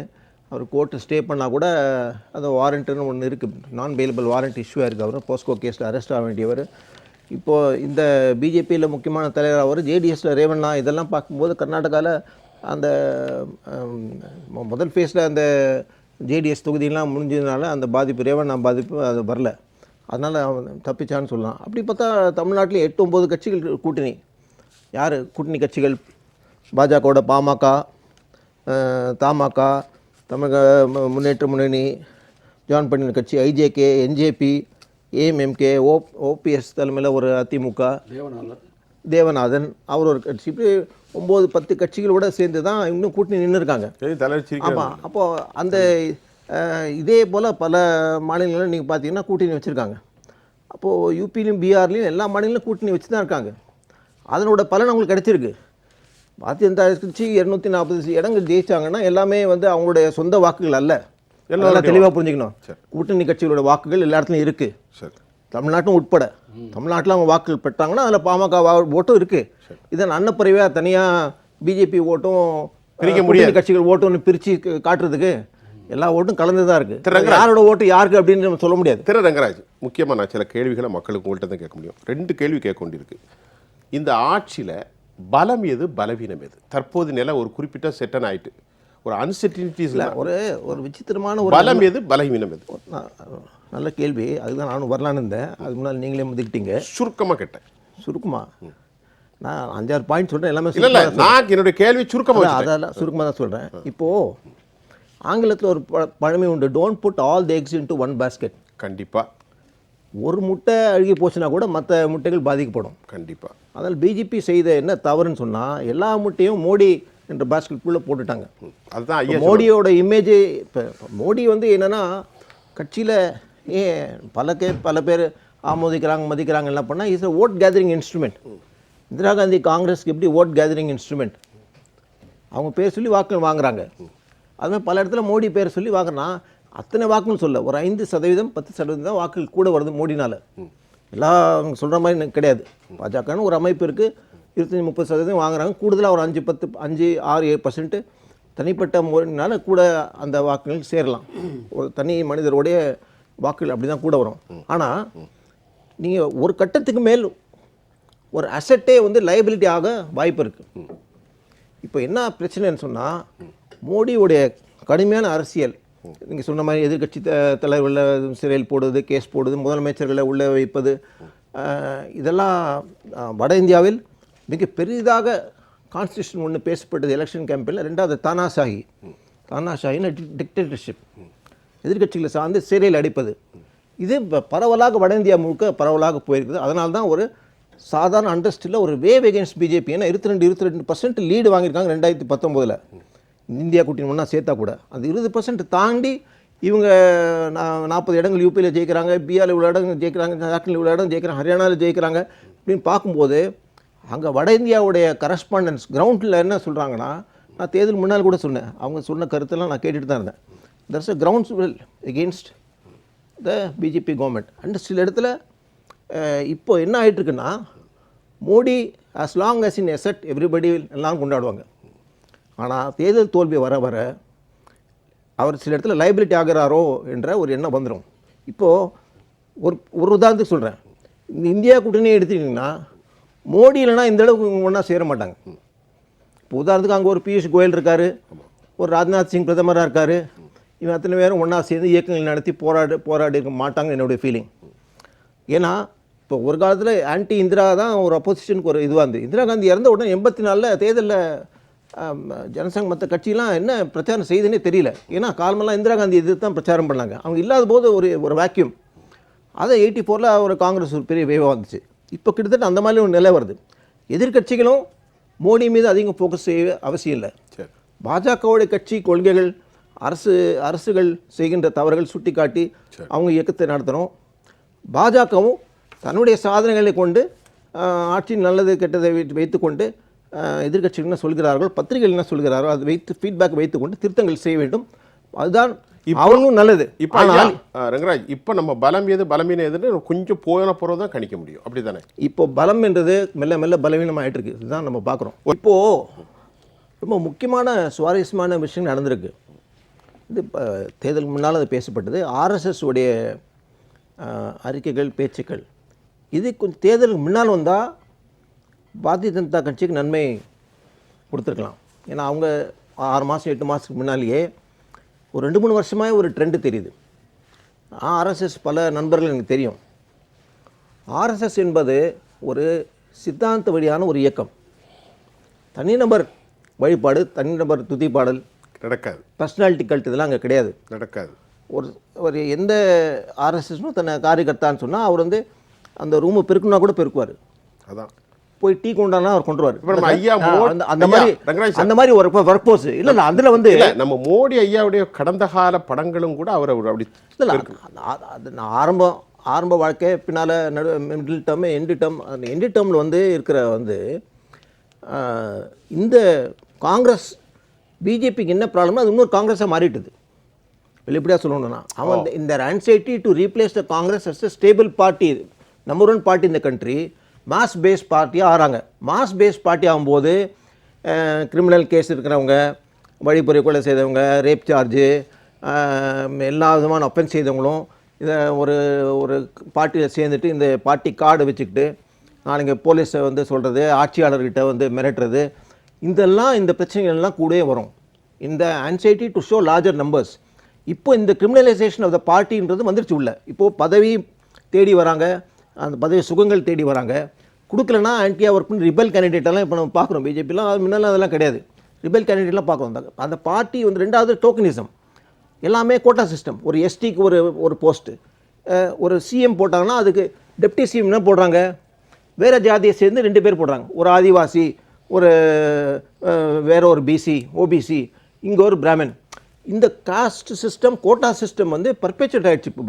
அவர் கோர்ட்டு ஸ்டே பண்ணால் கூட அந்த வாரண்ட்டுன்னு ஒன்று இருக்குது, நான் பெயிலபிள் வாரண்ட் இஷ்யூ ஆயிருக்கு. அவர் போஸ்கோ கேஸில் அரெஸ்ட் ஆக வேண்டியவர். இப்போது இந்த பிஜேபியில் முக்கியமான தலைவர் அவர், ஜேடிஎஸில் ரேவண்ணா, இதெல்லாம் பார்க்கும்போது கர்நாடகாவில் அந்த முதல் ஃபேஸில் அந்த ஜேடிஎஸ் தொகுதியெல்லாம் முடிஞ்சதுனால அந்த பாதிப்பு, ரேவண்ணா பாதிப்பு அது வரல, அதனால் அவன் தப்பிச்சான்னு சொல்லலாம். அப்படி பார்த்தா தமிழ்நாட்டில் 8-9 கட்சிகள் கூட்டணி. யார் கூட்டணி கட்சிகள்? பாஜகவோட பாமக, தமாக, தமிழக முன்னேற்ற முன்னணி, ஜான் பண்ணின கட்சி, ஐஜேகே, என்ஜேபி, ஏஎம்எம்கே, ஓபிஎஸ் தலைமையில் ஒரு அதிமுக, தேவநாதன் அவர் ஒரு கட்சி, இப்படி 9-10 கட்சிகளோட சேர்ந்து தான் இன்னும் கூட்டணி நின்று இருக்காங்க. ஆமாம். அப்போது அந்த இதே போல் பல மாநிலங்களில் நீங்கள் பார்த்தீங்கன்னா கூட்டணி வச்சுருக்காங்க. அப்போது யூபிலையும் பீகார்லேயும் எல்லா மாநிலங்களும் கூட்டணி வச்சு தான் இருக்காங்க. அதனோட பலன் அவங்களுக்கு கிடச்சிருக்கு. பாரதிய ஜனதா கட்சி 240 இடங்கள் ஜெயிச்சாங்கன்னா எல்லாமே வந்து அவங்களுடைய சொந்த வாக்குகள் அல்ல. எல்லாம் தெளிவாக புரிஞ்சுக்கணும். கூட்டணி கட்சிகளோட வாக்குகள் எல்லா இடத்துலையும் இருக்குது, தமிழ்நாட்டும் உட்பட. தமிழ்நாட்டில் அவங்க வாக்குகள் பெற்றாங்கன்னா அதில் பாமக ஓட்டும் இருக்குது. இதன் அன்னப்பறவையாக தனியாக பிஜேபி ஓட்டும் பிரிக்க முடியாது, கட்சிகள் ஓட்டுன்னு பிரித்து காட்டுறதுக்கு எல்லா ஓட்டும் கலந்து தான் இருக்குது. யாரோட ஓட்டு யாருக்கு அப்படின்னு நம்ம சொல்ல முடியாது. திரு ரங்கராஜ், முக்கியமாக நான் சில கேள்விகளை மக்களுக்கு உங்கள்கிட்ட தான் கேட்க முடியும். 2 கேள்வி கேட்க வேண்டியிருக்கு. இந்த ஆட்சியில் பலம் எது, பலவீனம் எது? தற்போது நிலை ஒரு குறிப்பிட்ட செட்டன் ஆயிட்டு, ஒரு அன்சர்டினிட்டிஸில் ஒரு விசித்திரமான ஒரு பலம் எது, பலவீனம் எது? நல்ல கேள்வி. அதுதான் நானும் வரலான்னு இருந்தேன். அதுக்கு முன்னால் நீங்களே முதிக்கிட்டீங்க. சுருக்கமாக கேட்டேன். சுருக்கமா? நான் 5-6 பாயிண்ட் சொல்கிறேன், எல்லாமே இல்லை. நான் என்னுடைய கேள்வி சுருக்கமாக, அதெல்லாம் சுருக்கமாக தான் சொல்கிறேன். இப்போது ஆங்கிலத்தில் ஒரு பழமை உண்டு, don't put all the eggs into one basket. கண்டிப்பாக. ஒரு முட்டை அழுகி போச்சுன்னா கூட மற்ற முட்டைகள் பாதிக்கப்படும். கண்டிப்பாக. அதனால் பிஜேபி செய்த என்ன தவறுன்னு சொன்னால் எல்லா முட்டையும் மோடி என்ற பேஸ்கெட்டுக்குள்ளே போட்டுட்டாங்க. அதுதான் மோடியோட இமேஜ். இப்போ மோடி வந்து என்னென்னா கட்சியில் பல பேர் ஆமோதிக்கிறாங்க, மதிக்கிறாங்க, என்ன பண்ணால் is vote gathering instrument. Indira Gandhi காங்கிரஸ்க்கு எப்படி ஓட் கேதரிங் இன்ஸ்ட்ருமெண்ட், அவங்க பேர் சொல்லி வாக்குகள் வாங்குறாங்க. அதுமாதிரி பல இடத்துல மோடி பேர் சொல்லி வாங்குறனா அத்தனை வாக்குன்னு சொல்ல, ஒரு 5%, 10% தான் வாக்குகள் கூட வருது மோடினால். எல்லாம் சொல்கிற மாதிரி கிடையாது. பாஜகன்னு ஒரு அமைப்பு இருக்குது, 25-30% வாங்குறாங்க, கூடுதலாக ஒரு 5-6-7% தனிப்பட்ட மோடினால கூட அந்த வாக்குகள் சேரலாம். ஒரு தனி மனிதருடைய வாக்குகள் அப்படி தான் கூட வரும். ஆனால் நீங்கள் ஒரு கட்டத்துக்கு மேல் ஒரு அசட்டே வந்து லைபிலிட்டி ஆக வாய்ப்பு இருக்குது. இப்போ என்ன பிரச்சனைன்னு சொன்னால், மோடியுடைய கடுமையான அரசியல், நீங்கள் சொன்ன மாதிரி எதிர்கட்சி தலைவர்களை சிறையில் போடுவது, கேஸ் போடுவது, முதலமைச்சர்களை உள்ளே வைப்பது, இதெல்லாம் வட இந்தியாவில் மிக பெரிதாக கான்ஸ்டியூஷன் ஒன்று பேசப்பட்டது எலெக்ஷன் கேம்பெயினில். 2வது தானாஷாஹின்னு டிக்டேட்டர்ஷிப், எதிர்கட்சிகளை சார்ந்து சிறையில் அடிப்பது. இது பரவலாக வட இந்தியா முழுக்க பரவலாக போயிருக்குது. அதனால தான் ஒரு சாதாரண அண்டர்ஸ்டில் ஒரு வேவ் எகென்ஸ்ட் பிஜேபி, ஏன்னா 22% லீடு வாங்கியிருக்காங்க 2019. இந்தியா கூட்டணி ஒன்றா சேர்த்தா கூட அந்த 20% தாண்டி இவங்க 40 இடங்கள் யூபியில் ஜெயிக்கிறாங்க, பீகாரில் இவ்வளோ இடங்கள் ஜெயிக்கிறாங்க, ஜார்க்கண்டில் இவ்வளோ இடம் ஜெயிக்கிறாங்க, ஹரியானாவில் ஜெயிக்கிறாங்க. அப்படின்னு பார்க்கும்போது அங்கே வட இந்தியாவுடைய கரஸ்பாண்டன்ஸ் கிரவுண்டில் என்ன சொல்கிறாங்கன்னா, நான் தேர்தல் முன்னால் கூட சொன்னேன், அவங்க சொன்ன கருத்தெல்லாம் நான் கேட்டுட்டு தான் இருந்தேன். That's a grounds will against the BJP government. And சில இடத்துல இப்போ என்ன ஆகிட்டுருக்குன்னா, Modi as long as in asset everybody எல்லாம் கொண்டாடுவாங்க. ஆனால் தேர்தல் தோல்வி வர வர அவர் சில இடத்துல லைபிலிட்டி ஆகிறாரோ என்ற ஒரு எண்ணம் வந்துடும். இப்போது ஒரு உதாரணத்துக்கு சொல்கிறேன், இந்த இந்தியா கூட்டணியை எடுத்துக்கிட்டிங்கன்னா மோடி இல்லைனா இந்த அளவுக்கு ஒன்றா சேர மாட்டாங்க. இப்போ உதாரணத்துக்கு அங்கே ஒரு பியூஷ் கோயல் இருக்கார், ஒரு ராஜ்நாத் சிங் பிரதமராக இருக்கார், இவன் அத்தனை பேரும் ஒன்றா சேர்ந்து இயக்கங்கள் நடத்தி போராடி இருக்க மாட்டாங்கன்னு என்னுடைய ஃபீலிங். ஏன்னா இப்போ ஒரு காலத்தில் ஆன்டி இந்திரா தான் ஒரு அப்போசிஷனுக்கு ஒரு இதுவாக இருந்தது. இந்திரா காந்தி இறந்த உடனே 84 தேர்தலில் ஜனசங் மற்ற கட்சியெலாம் என்ன பிரச்சாரம் செய்யுதுன்னே தெரியல. ஏன்னா காலமெல்லாம் இந்திரா காந்தி எதிர்த்து தான் பிரச்சாரம் பண்ணாங்க. அவங்க இல்லாத போது ஒரு வேக்யூம். அதை 84 ஒரு காங்கிரஸ் ஒரு பெரிய வேவாக வந்துச்சு. இப்போ கிட்டத்தட்ட அந்த மாதிரி ஒரு நிலை வருது. எதிர்கட்சிகளும் மோடி மீது அதிகம் ஃபோக்கஸ் செய்ய அவசியம் இல்லை. பாஜகவுடைய கட்சி கொள்கைகள் அரசுகள் செய்கின்ற தவறுகள் சுட்டி காட்டி அவங்க இயக்கத்தை நடத்தணும். பாஜகவும் தன்னுடைய சாதனைகளை கொண்டு ஆட்சியின் நல்லது கெட்டதை வைத்துக்கொண்டு எதிர்கட்சிகள் என்ன சொல்கிறார்கள், பத்திரிகைகள் என்ன சொல்கிறார்கள், அதை வைத்து ஃபீட்பேக் வைத்துக்கொண்டு திருத்தங்கள் செய்ய வேண்டும். அதுதான் அவங்களும் நல்லது. இப்போ ரங்கராஜ், இப்போ நம்ம பலம் எது பலவீனம் எதுன்னு கொஞ்சம் போகிறது தான் கணிக்க முடியும், அப்படி தானே? இப்போ பலம் என்றது மெல்ல மெல்ல பலவீனம் ஆகிட்டு இருக்கு. இதுதான் நம்ம பார்க்குறோம். இப்போது ரொம்ப முக்கியமான சுவாரஸ்யமான விஷயம் நடந்திருக்கு. இது தேர்தலுக்கு முன்னால் அது பேசப்பட்டது. ஆர்எஸ்எஸ் உடைய அறிக்கைகள் பேச்சுக்கள் இது கொஞ்சம் தேர்தலுக்கு முன்னால் வந்தால் பாரதிய ஜனதா கட்சிக்கு நன்மை கொடுத்துருக்கலாம். ஏன்னா அவங்க 6 மாதம் 8 மாதத்துக்கு முன்னாலேயே ஒரு 2-3 வருஷமாக ஒரு ட்ரெண்டு தெரியுது. ஆர்எஸ்எஸ் பல நண்பர்கள் எனக்கு தெரியும். ஆர்எஸ்எஸ் என்பது ஒரு சித்தாந்த வழியான ஒரு இயக்கம். தனிநபர் வழிபாடு, தனிநபர் துதி பாடல் நடக்காது. பர்சனாலிட்டி கல்ட் இதெல்லாம் அங்கே கிடையாது, நடக்காது. ஒரு எந்த ஆர்எஸ்எஸ்னும் தன்னை காரியகர்த்தான்னு சொன்னால் அவர் வந்து அந்த ரூமை பெருக்குனா கூட பெருக்குவார். அதான் போய் டீ கொண்டானா அவர் கொண்டு வருவார். அந்த மாதிரி ஒரு ஒர்க் போர்ஸ் இல்லை. அதில் வந்து நம்ம மோடி ஐயாவுடைய கடந்த கால படங்களும் கூட அவர் அப்படி இல்லை. அது நான் ஆரம்ப வாழ்க்கை பின்னால் மிடில் டேர்ம் எண்டு டேர்மில் வந்து இருக்கிற வந்து இந்த காங்கிரஸ் பிஜேபிக்கு என்ன ப்ராப்ளம்னா அது இன்னொரு காங்கிரஸாக மாறிட்டுது. வெளிப்படையாக சொல்லணும்னா அவன் இந்த anxiety to replace the Congress as a stable party, number 1 party இந்த கண்ட்ரி, மாஸ் பேஸ் பார்ட்டியாக ஆகிறாங்க. மாஸ் பேஸ் பார்ட்டி ஆகும்போது கிரிமினல் கேஸ் இருக்கிறவங்க, வழிப்பறி கொலை செய்தவங்க, ரேப் சார்ஜு, எல்லா விதமான ஒஃபென்ஸ் செய்தவங்களும் இதை ஒரு பார்ட்டியில் சேர்ந்துட்டு இந்த பார்ட்டி கார்டு வச்சுக்கிட்டு நாளைக்கு போலீஸை வந்து சொல்கிறது, ஆட்சியாளர்கிட்ட வந்து மிரட்டுறது, இந்த பிரச்சனைகள்லாம் கூடவே வரும். இந்த anxiety to show larger numbers. இப்போ இந்த கிரிமினலைசேஷன் ஆஃப் த பார்ட்டின்றது வந்துருச்சு உள்ள. இப்போது பதவி தேடி வராங்க, அந்த பதவி சுகங்கள் தேடி வராங்க. கொடுக்கலன்னா ஆன்டியா ஒர்க் பண்ணி ரிபல் கேண்டிடேட்டெல்லாம் இப்போ நம்ம பார்க்குறோம். பிஜேபிலாம் முன்னெல்லாம் அதெல்லாம் கிடையாது. ரிபல் கேண்டிடேட்லாம் பார்க்குறோம். அந்த பார்ட்டி வந்து 2வது டோக்கனிசம், எல்லாமே கோட்டா சிஸ்டம். ஒரு எஸ்டிக்கு ஒரு போஸ்ட்டு, ஒரு சிஎம் போட்டாங்கன்னா அதுக்கு டெப்டி சிஎம் என்ன போடுறாங்க, வேறு ஜாதியை சேர்ந்து 2 பேர் போடுறாங்க. ஒரு ஆதிவாசி, வேற ஒரு பிசி, ஓபிசி, இங்கே ஒரு பிராமின். இந்த காஸ்ட் சிஸ்டம், கோட்டா சிஸ்டம் வந்து பர்பேச்சுவேட் ஆகிடுச்சு. இப்போ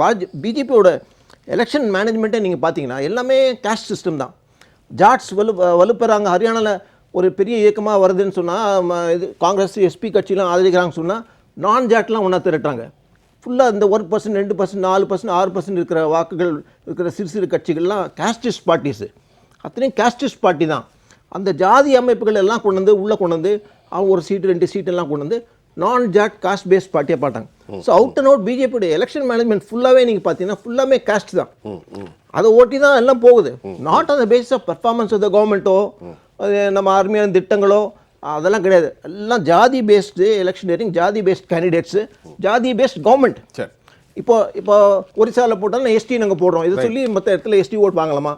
பிஜேபியோட எலெக்ஷன் மேனேஜ்மெண்ட்டே நீங்கள் பார்த்தீங்கன்னா எல்லாமே காஸ்ட் சிஸ்டம் தான். ஜாட்ஸ் வலுப்பெறாங்க. ஹரியானாவில் ஒரு பெரிய இயக்கமாக வருதுன்னு சொன்னால் இது காங்கிரஸ் எஸ்பி கட்சியெலாம் ஆதரிக்கிறாங்கன்னு சொன்னால் நான் ஜாட்லாம் ஒன்றா திரட்டுறாங்க. ஃபுல்லாக இந்த 1%, 2%, 4%, 6% இருக்கிற வாக்குகள் இருக்கிற சிறு கட்சிகள்லாம் காஸ்டிஸ்ட் பார்ட்டிஸு. அத்தனையும் காஸ்டிஸ்ட் பார்ட்டி தான். அந்த ஜாதி அமைப்புகள் எல்லாம் கொண்டு வந்து அவங்க ஒரு சீட்டு 2 சீட்டெல்லாம் கொண்டு வந்து நான் ஜாட் காஸ்ட் பேஸ்ட் பார்ட்டியாக பார்த்தாங்க. ஸோ அவுட் அண்ட் அவுட் பிஜேபியோட எலெக்ஷன் மேனேஜ்மெண்ட் ஃபுல்லாகவே நீங்கள் பார்த்தீங்கன்னா ஃபுல்லாமே காஸ்ட் தான். அதை ஓட்டி தான் எல்லாம் போகுது. Not on the basis of performance of the கவர்மெண்ட்டோ நம்ம அருமையான திட்டங்களோ அதெல்லாம் கிடையாது. எல்லாம் ஜாதி பேஸ்டு எலெக்ஷனரிங், ஜாதி பேஸ்ட் கேண்டிடேட்ஸு, ஜாதி பேஸ்ட் கவர்மெண்ட். இப்போ ஒரிசாவில் போட்டாலும் எஸ்டி நாங்கள் போடுறோம், இதை சொல்லி மற்ற இடத்துல எஸ்டி ஓட் வாங்கலாமா,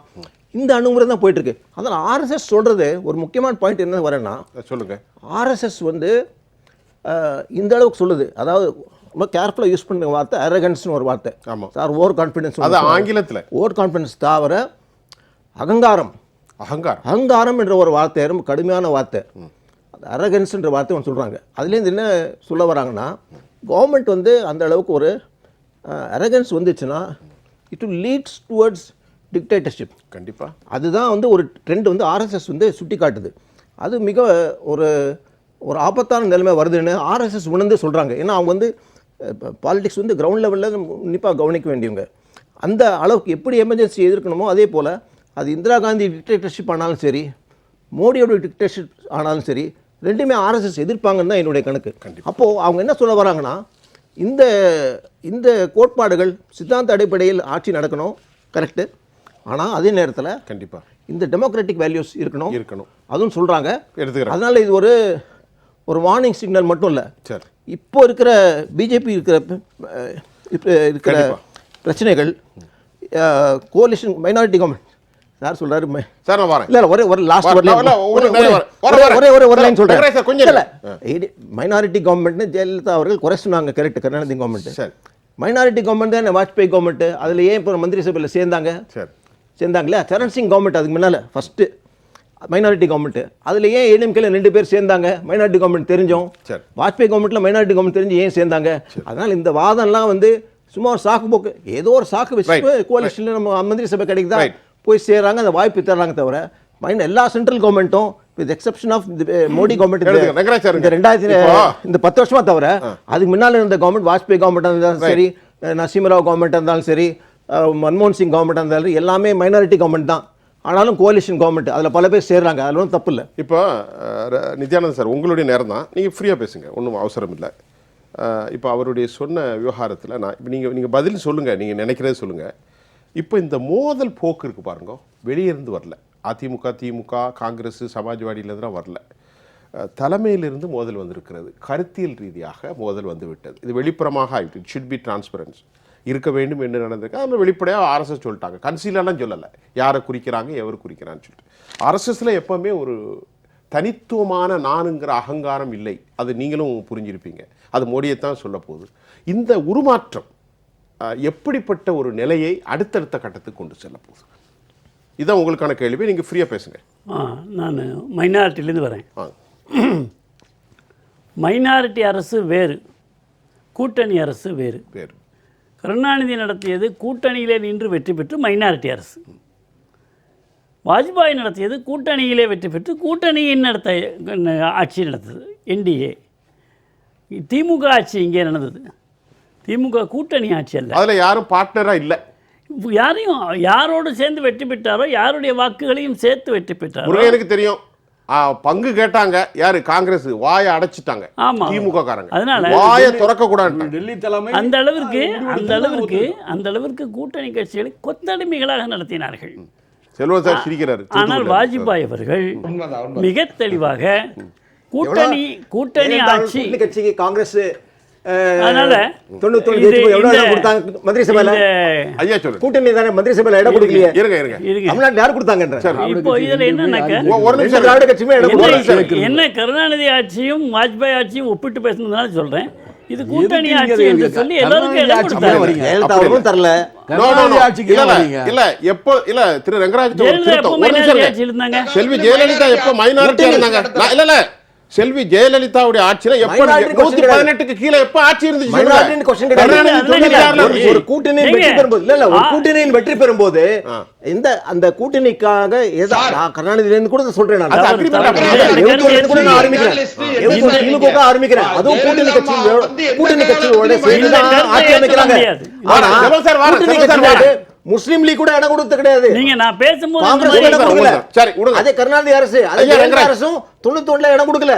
இந்த அணுகுமுறை தான் போயிட்டுருக்கு. அதனால் ஆர்எஸ்எஸ் சொல்கிறது ஒரு முக்கியமான பாயிண்ட் என்ன வரேன்னா, சொல்லுங்கள், ஆர்எஸ்எஸ் வந்து இந்த அளவுக்கு சொல்லுது. அதாவது ரொம்ப கேர்ஃபுல்லாக யூஸ் பண்ணுற வார்த்தை அரகன்ஸ்னு ஒரு வார்த்தை. ஆமாம் சார், ஓவர் கான்ஃபிடன்ஸ். அது ஆங்கிலத்தில் ஓவர் கான்ஃபிடன்ஸ் தவிர அகங்காரம் என்ற ஒரு வார்த்தை ரொம்ப கடுமையான வார்த்தை. அரகன்ஸ்ன்ற வார்த்தை ஒன்று சொல்கிறாங்க. அதுலேருந்து என்ன சொல்ல வராங்கன்னா, கவர்மெண்ட் வந்து அந்த அளவுக்கு ஒரு அரகன்ஸ் வந்துச்சுன்னா it will leads towards dictatorship. கண்டிப்பாக அதுதான் வந்து ஒரு ட்ரெண்ட் வந்து ஆர்எஸ்எஸ் வந்து சுட்டி காட்டுது. அது மிக ஒரு ஆபத்தான நிலைமை வருதுன்னு ஆர்எஸ்எஸ் உணர்ந்து சொல்கிறாங்க. ஏன்னா அவங்க வந்து பாலிடிக்ஸ் வந்து கிரவுண்ட் லெவலில் உன்னிப்பாக கவனிக்க வேண்டியவங்க. அந்த அளவுக்கு எப்படி எமர்ஜென்சி எதிர்க்கணுமோ அதே போல் அது இந்திரா காந்தி டிக்டேட்டர்ஷிப் ஆனாலும் சரி, மோடியோட டிக்டேட்டர்ஷிப் ஆனாலும் சரி, ரெண்டுமே ஆர்எஸ்எஸ் எதிர்ப்பாங்கன்னு தான் என்னுடைய கணக்கு. அப்போது அவங்க என்ன சொல்ல வராங்கன்னா, இந்த கோட்பாடுகள் சித்தாந்த அடிப்படையில் ஆட்சி நடக்கணும், கரெக்டு. ஆனால் அதே நேரத்தில் கண்டிப்பாக இந்த டெமோக்ராட்டிக் வேல்யூஸ் இருக்கணும் அதுவும் சொல்கிறாங்க. அதனால் இது ஒரு வார்னிங் சிக்னல் மட்டும் இல்லை, இப்போ இருக்கிற பிஜேபி இருக்கிற பிரச்சனைகள் கோலிஷன் மைனாரிட்டி கவர்மெண்ட் யார் சொல்றாரு சார் நான் வரேன். இல்ல ஒரு லாஸ்ட் ஒரு லைன் சொல்றேன். இல்ல மைனாரிட்டி கவர்மெண்ட்னு ஜெயலலிதா அவர்கள் குறை சொன்னாங்க. கரெக்ட். கருணாநிதி கவர்மெண்ட் சரி மைனாரிட்டி கவர்மெண்ட் தான் வாஜ்பாய் கவர்மெண்ட். அதுல ஏன் இப்போ மந்திரி சபையில் சேர்ந்தாங்களே சரண் சிங் கவர்மெண்ட் அதுக்கு முன்னால ஃபர்ஸ்ட் மைனாரிட்டி கவர்மெண்ட். அதுல ஏன் ஏடிஎம்கேல 2 பேர் சேர்ந்தாங்க? Minority government தெரிஞ்சோம். வாஜ்பாய் கவர்மெண்ட்ல மைனாரிட்டி கவர்மெண்ட் தெரிஞ்சு ஏன் சேர்ந்தாங்க? அதனால இந்த வாதம்லாம் வந்து சும்மா ஒரு சாக்கு போக்கு, ஏதோ ஒரு சாக்கு வச்சு கோலிஷன்ல நம்ம மந்திரி சபை கிடைக்குதா போய் சேர்றாங்க, அந்த வாய்ப்பு தர்றாங்க. தவிர எல்லா சென்ட்ரல் கவர்மெண்ட்டும் with exception of Modi government இந்த 10 வருஷமா தவிர அதுக்கு முன்னால இருந்த கவர்மெண்ட் வாஜ்பாய் கவர்மெண்ட் இருந்தாலும் சரி, நரசிம்மராவ் கவர்மெண்ட் இருந்தாலும் சரி, மன்மோகன் சிங் கவர்மெண்ட் இருந்தாலும் எல்லாமே மைனாரிட்டி கவர்மெண்ட் தான். ஆனாலும் கோலிஷன் கவர்மெண்ட் அதில் பல பேர் சேர்றாங்க. அதில் ஒன்றும் தப்பு இல்லை. இப்போ நித்யானந்த் சார் உங்களுடைய நேரம் தான், நீங்கள் ஃப்ரீயாக பேசுங்க, ஒன்றும் அவசரம் இல்லை. இப்போ அவருடைய சொன்ன விவகாரத்தில் நான் இப்போ நீங்கள் பதில் சொல்லுங்கள், நீங்கள் நினைக்கிறத சொல்லுங்கள். இப்போ இந்த மோதல் போக்கு இருக்குது பாருங்க, வெளியே இருந்து வரல. அதிமுக, திமுக, காங்கிரஸ், சமாஜ்வாடியிலேருந்து வரல, தலைமையிலிருந்து மோதல் வந்திருக்கிறது. கருத்தியல் ரீதியாக மோதல் வந்து விட்டது. இது வெளிப்புறமாக ஆகிட்டு. இட் ஷுட் பி டிரான்ஸ்பரன்ஸ் இருக்க வேண்டும் என்று நடந்திருக்கு. அது வெளிப்படையாக ஆர்எஸ்எஸ் சொல்லிட்டாங்க, கன்சீலெல்லாம் சொல்லலை, யாரை குறிக்கிறாங்க எவர் குறிக்கிறான்னு சொல்லிட்டு. ஆர்எஸ்எஸில் எப்போவுமே ஒரு தனித்துவமான நானுங்கிற அகங்காரம் இல்லை, அது நீங்களும் புரிஞ்சிருப்பீங்க. அது மோடியைத்தான் சொல்ல போகுது. இந்த உருமாற்றம் எப்படிப்பட்ட ஒரு நிலையை அடுத்தடுத்த கட்டத்துக்கு கொண்டு செல்ல போகுது? இதுதான் உங்களுக்கான கேள்வி. நீங்கள் ஃப்ரீயாக பேசுங்க. நான் மைனாரிட்டிலேருந்து வரேன். மைனாரிட்டி அரசு வேறு, கூட்டணி அரசு வேறு. கருணாநிதி நடத்தியது கூட்டணியிலே நின்று வெற்றி பெற்று மைனாரிட்டி அரசு. வாஜ்பாய் நடத்தியது கூட்டணியிலே வெற்றி பெற்று கூட்டணியின் ஆட்சி நடத்தது என்டிஏ. திமுக ஆட்சி இங்கே நடந்தது. திமுக கூட்டணி ஆட்சி அல்ல. அதில் யாரும் பார்ட்னராக இல்லை. யாரையும் யாரோடு சேர்ந்து வெற்றி பெற்றாரோ யாருடைய வாக்குகளையும் சேர்த்து வெற்றி பெற்றாரோ. எனக்கு தெரியும், பங்கு கேட்டாங்க யாரு? காங்கிரஸ் வாயை அடைச்சிட்டாங்க. திமுக காரங்க அதனால வாயை திறக்க கூடாது. டெல்லி தலைமை அந்த அளவிற்கு கூட்டணி கட்சிகளை கொத்தடிமைகளாக நடத்தினார்கள். செல்வம் சார் சிரிக்கிறார். ஆனால் வாஜ்பாய் அவர்கள் மிக தெளிவாக கூட்டணி ஆட்சி கட்சிக்கு காங்கிரஸ் அதனால மந்திரி சபையில கூட்டணி தானே மந்திரி சபையில இடம் கொடுக்கலையே. தமிழ்நாட்டில் யார் கொடுத்தாங்க? இப்போ இதுல என்ன கருணாநிதி ஆட்சியும் வாஜ்பாய் ஆட்சியும் ஒப்பிட்டு பேசுனதுனால சொல்றேன், இது கூட்டணி ஆட்சி என்று சொல்லி எல்லாருக்கும் இடம் கொடுத்தாங்க. தரல இல்ல எப்போ இல்ல திரு ரங்கராஜ் இருந்தாங்க. செல்வி ஜெயலலிதா எப்போ மைனாரிட்டி இருந்தாங்க? இல்ல செல்வி ஜெயலலிதாவுடைய ஆட்சியில எப்ப 118க்கு கீழே எப்ப ஆட்சி இருந்துச்சு? ஒரு கூட்டணியில் வெற்றி பெறும்போது இந்த அந்த கூட்டணிக்காக கருணாநிதியில இருந்து கூட சொல்றேன், ஆரம்பிக்கிறேன். அதுவும் கூட்டணி கட்சியோட ஆட்சி அமைக்கிறாங்க. முஸ்லீம் லீக் கூட இடம் கொடுத்து கிடையாது. நீங்க நான் பேசும்போது அதே கருணாநிதி அரசு அரசும் 91ல இடம் கொடுக்கல,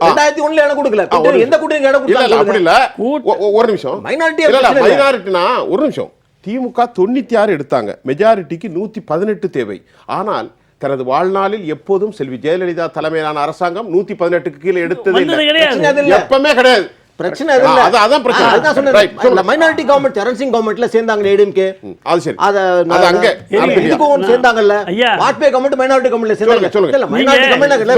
2001ல இடம் கொடுக்கல. எந்த கூட்டணி இடம் கொடுத்தாங்க? ஒரு நிமிஷம், மைனாரிட்டினா ஒரு நிமிஷம். திமுக 96 எடுத்தாங்க, மெஜாரிட்டிக்கு 118 தேவை. ஆனால் தனது வாழ்நாளில் எப்போதும் செல்வி ஜெயலலிதா தலைமையிலான அரசாங்கம் 118க்கு கீழே எடுத்தது எப்பவுமே கிடையாது. பிரச்சனை அதான் பிரச்சனை. அதான் சொன்னேன், மைனாரிட்டி கவர்மெண்ட் சரண் சிங் கவர்மெண்ட்ல சேர்ந்தாங்க ஏடிஎம்கே. அது சரி, அது அங்க இதுக்கும் சேர்ந்தாங்கல்ல. வாஜ்பாய் கவர்மெண்ட் மைனாரிட்டி கவர்மெண்ட்ல சேர்ந்தாங்க. இல்ல மைனாரிட்டி கவர்மெண்ட் இல்ல,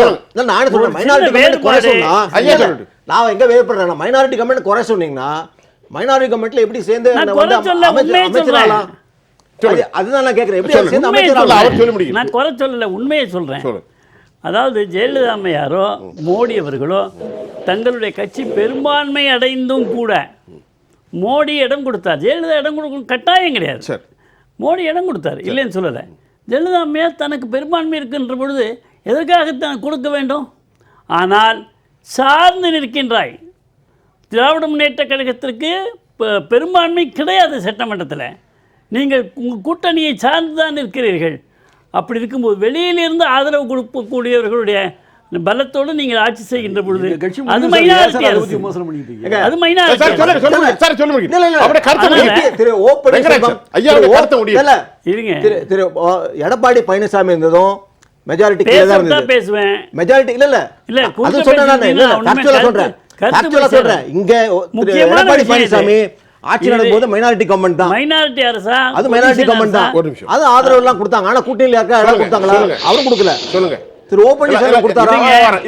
நான் சொல்றேன் மைனாரிட்டி கவர்மெண்ட் குறை சொன்னா ஐயா சொல்லுங்க, நான் எங்க வேறுபடுறேன்? மைனாரிட்டி கவர்மெண்ட் குறை சொன்னீங்கன்னா மைனாரிட்டி கவர்மெண்ட்ல எப்படி சேர்ந்து அமைச்சராலாம்? அதுதான் நான் கேக்குறேன், எப்படி சேர்ந்து அமைச்சராலாம்? நான் குறை சொல்லல, உண்மையை சொல்றேன். அதாவது ஜெயலலிதா அம்மையாரோ மோடி அவர்களோ தங்களுடைய கட்சி பெரும்பான்மை அடைந்தும் கூட மோடி இடம் கொடுத்தார். ஜெயலலிதா இடம் கொடுக்கணும் கட்டாயம் கிடையாது. மோடி இடம் கொடுத்தார், இல்லைன்னு சொல்லலை. ஜெயலலிதா அம்மையார் தனக்கு பெரும்பான்மை இருக்கின்ற பொழுது எதற்காக தான் கொடுக்க வேண்டும்? ஆனால் சார்ந்து நிற்கின்றாய். திராவிட முன்னேற்ற கழகத்திற்கு பெரும்பான்மை கிடையாது சட்டமன்றத்தில். நீங்கள் உங்கள் கூட்டணியை சார்ந்து தான் இருக்கிறீர்கள். அப்படி இருக்கும்போது வெளியிலிருந்து ஆதரவு கொடுக்கக்கூடியவர்களுடைய பலத்தோடு நீங்கள் ஆட்சி செய்கின்ற பொழுது அது மைனாரிட்டி அரசு. அது மைனாரிட்டி. எடப்பாடி பழனிசாமி இருந்ததும் மெஜாரிட்டி பேசுவேன். மெஜாரிட்டி இல்ல அது சொல்றேன். கருத்து Actually சொல்றேன், இங்க முக்கியமான எடப்பாடி விஷயம் பழனிசாமி ஆட்சி இது. நடக்கும்போது மைனாரிட்டி கவர்மெண்ட் தான், மைனாரிட்டி அரசா, அது மைனாரிட்டி கவர்மெண்ட் தான், ஒரு நிமிஷம். அது ஆதரவு எல்லாம் கொடுத்தாங்க. ஆனா கூட்டணியில யாருக்கா இடம் சொல்லுங்க, கொடுத்தாங்களா? சொல்லுங்க. அவரும் கொடுக்கல. சொல்லுங்க. திரு ஓ பன்னீர்செல்வம் கொடுத்தாரா?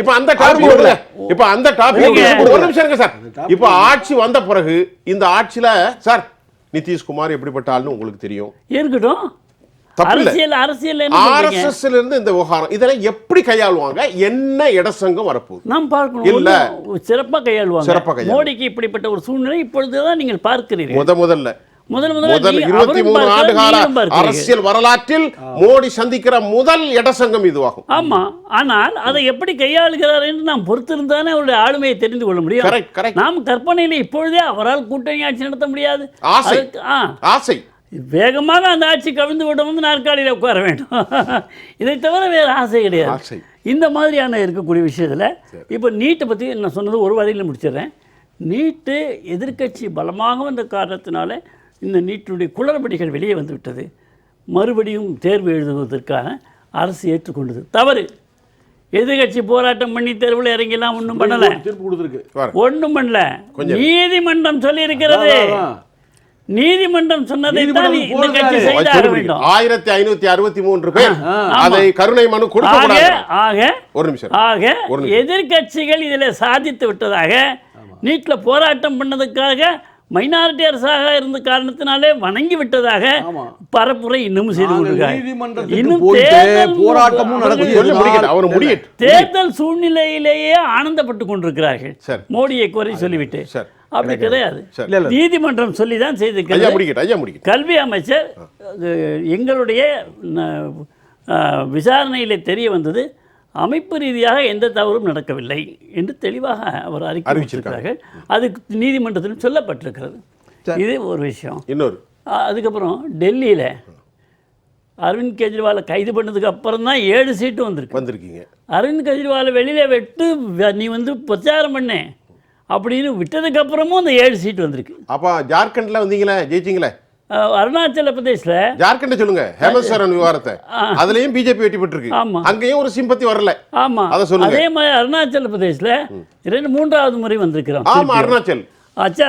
இப்ப அந்த டாபிக் கொடுக்கல. இப்ப அந்த டாபிக் கொடுக்கல. ஒரு நிமிஷம் இருங்க சார். இப்ப ஆட்சி வந்த பிறகு இந்த ஆட்சியில சார் நிதிஷ்குமார் எப்படிப்பட்ட ஆள்னு உங்களுக்கு தெரியும். இருக்கட்டும். தப்பில்ல. அரசியல் என்ன பண்றீங்க? ஆர்எஸ்எஸ்ல இருந்து இந்த விவகாரம் இதெல்லாம் எப்படி கையாளுவாங்க, என்ன இடசங்கம் வரப்போகுது? நாம் பார்க்கணும். இல்ல. சிறப்பா கையாளுவாங்க. சிறப்பா கையாளுவாங்க. மோடிக்கு இப்படிப்பட்ட ஒரு சூழ்நிலை இப்பொழுதுதான் நீங்கள் பார்க்கிறீர்கள். முதல்ல முதல் முதல் 23 ஆண்டு கால அரசியல் வரலாற்றில் மோடி சந்திக்கிற முதல் இடசங்கம் இதுவாகும். ஆமா, ஆனால் அதை எப்படி கையாளுகிறார் என்று நாம் பொறுத்திருந்தானே அவருடைய ஆளுமையை தெரிந்து கொள்ள முடியும். Correct, correct. நாம் கற்பனையில இப்பொழுதே அவரால் கூட்டணி ஆட்சி நடத்த முடியாது. ஆசை. ஆசை வேகமாக அந்த ஆட்சி கவிழ்ந்து விட வந்து நாற்காலியில் உட்கார வேண்டும். இதை தவிர வேறு ஆசை கிடையாது. ஆசை. இந்த மாதிரியான இருக்கக்கூடிய விஷயத்தில் இப்போ நீட்டை பற்றி நான் சொன்னது ஒரு வரையில் முடிச்சிடுறேன். நீட்டு எதிர்க்கட்சி பலமாக வந்த காரணத்தினால இந்த நீட்டுடைய குளறுபடிகள் வெளியே வந்து விட்டது. மறுபடியும் தேர்வு எழுதுவதற்கான அரசு ஏற்றுக்கொண்டது தவறு. எதிர்கட்சி போராட்டம் பண்ணி தேர்வில் இறங்கிலாம் ஒன்றும் பண்ணலை, தீர்ப்பு கொடுத்துருக்கு. ஒன்றும் பண்ணல. நீதிமன்றம் சொல்லி இருக்கிறது. நீதிமன்றம் சொன்னதை தான் இந்த கட்சி செய்தாக வேண்டும். 1563 பேர் அதை கருணை மனு கொடுக்க கூடாது. ஒரு நிமிஷம். ஆக எதிர்க்கட்சிகள் இதில் சாதித்து விட்டதாக, நீட்ல போராட்டம் பண்ணதுக்காக மைனாரிட்டி அரசாக இருந்த காரணத்தினாலே வணங்கி விட்டதாக பரப்புரை இன்னும் செய்து கொண்டிருக்காங்க. இன்னும் தேர்தல் சூழ்நிலையிலேயே ஆனந்தப்பட்டு கொண்டிருக்கிறார்கள். மோடியை குறை சொல்லிவிட்டு அப்படி கிடையாது. நீதிமன்றம் சொல்லி தான் செய்திருக்கிறது. கல்வி அமைச்சர் எங்களுடைய விசாரணையிலே தெரிய வந்தது, அமைப்பு ரீதியாக எந்த தவறும் நடக்கவில்லை என்று தெளிவாக அவர் அறிவிச்சிருக்கிறார்கள். அது நீதிமன்றத்திலும் சொல்லப்பட்டிருக்கிறது. இது ஒரு விஷயம். இன்னொரு அதுக்கப்புறம் டெல்லியில் அரவிந்த் கெஜ்ரிவாலை கைது பண்ணதுக்கு அப்புறம் தான் 7 சீட்டு வந்திருக்கீங்க. அரவிந்த் கெஜ்ரிவாலை வெளியில விட்டு நீ வந்து பிரச்சாரம் பண்ண அப்படின்னு விட்டதுக்கு அப்புறமும் அந்த 7 சீட் வந்திருக்கு. அப்போ ஜார்க்கண்ட்ல வந்தீங்களே, ஜெயிச்சிங்களே. அருணாச்சல பிரதேஷ்ல ஜார்க்கண்ட் சொல்லுங்க, ஹேமந்த் சோரன் விவகாரத்தை, அதுலயும் பிஜேபி வெற்றி பெற்றிருக்கு. அங்கேயும் ஒரு சிம்பத்தி வரல. ஆமா, அதே மாதிரி அருணாச்சல பிரதேஷ்ல 3வது முறை வந்திருக்கிறோம். ஆமா, அருணாச்சல். ஆச்சா,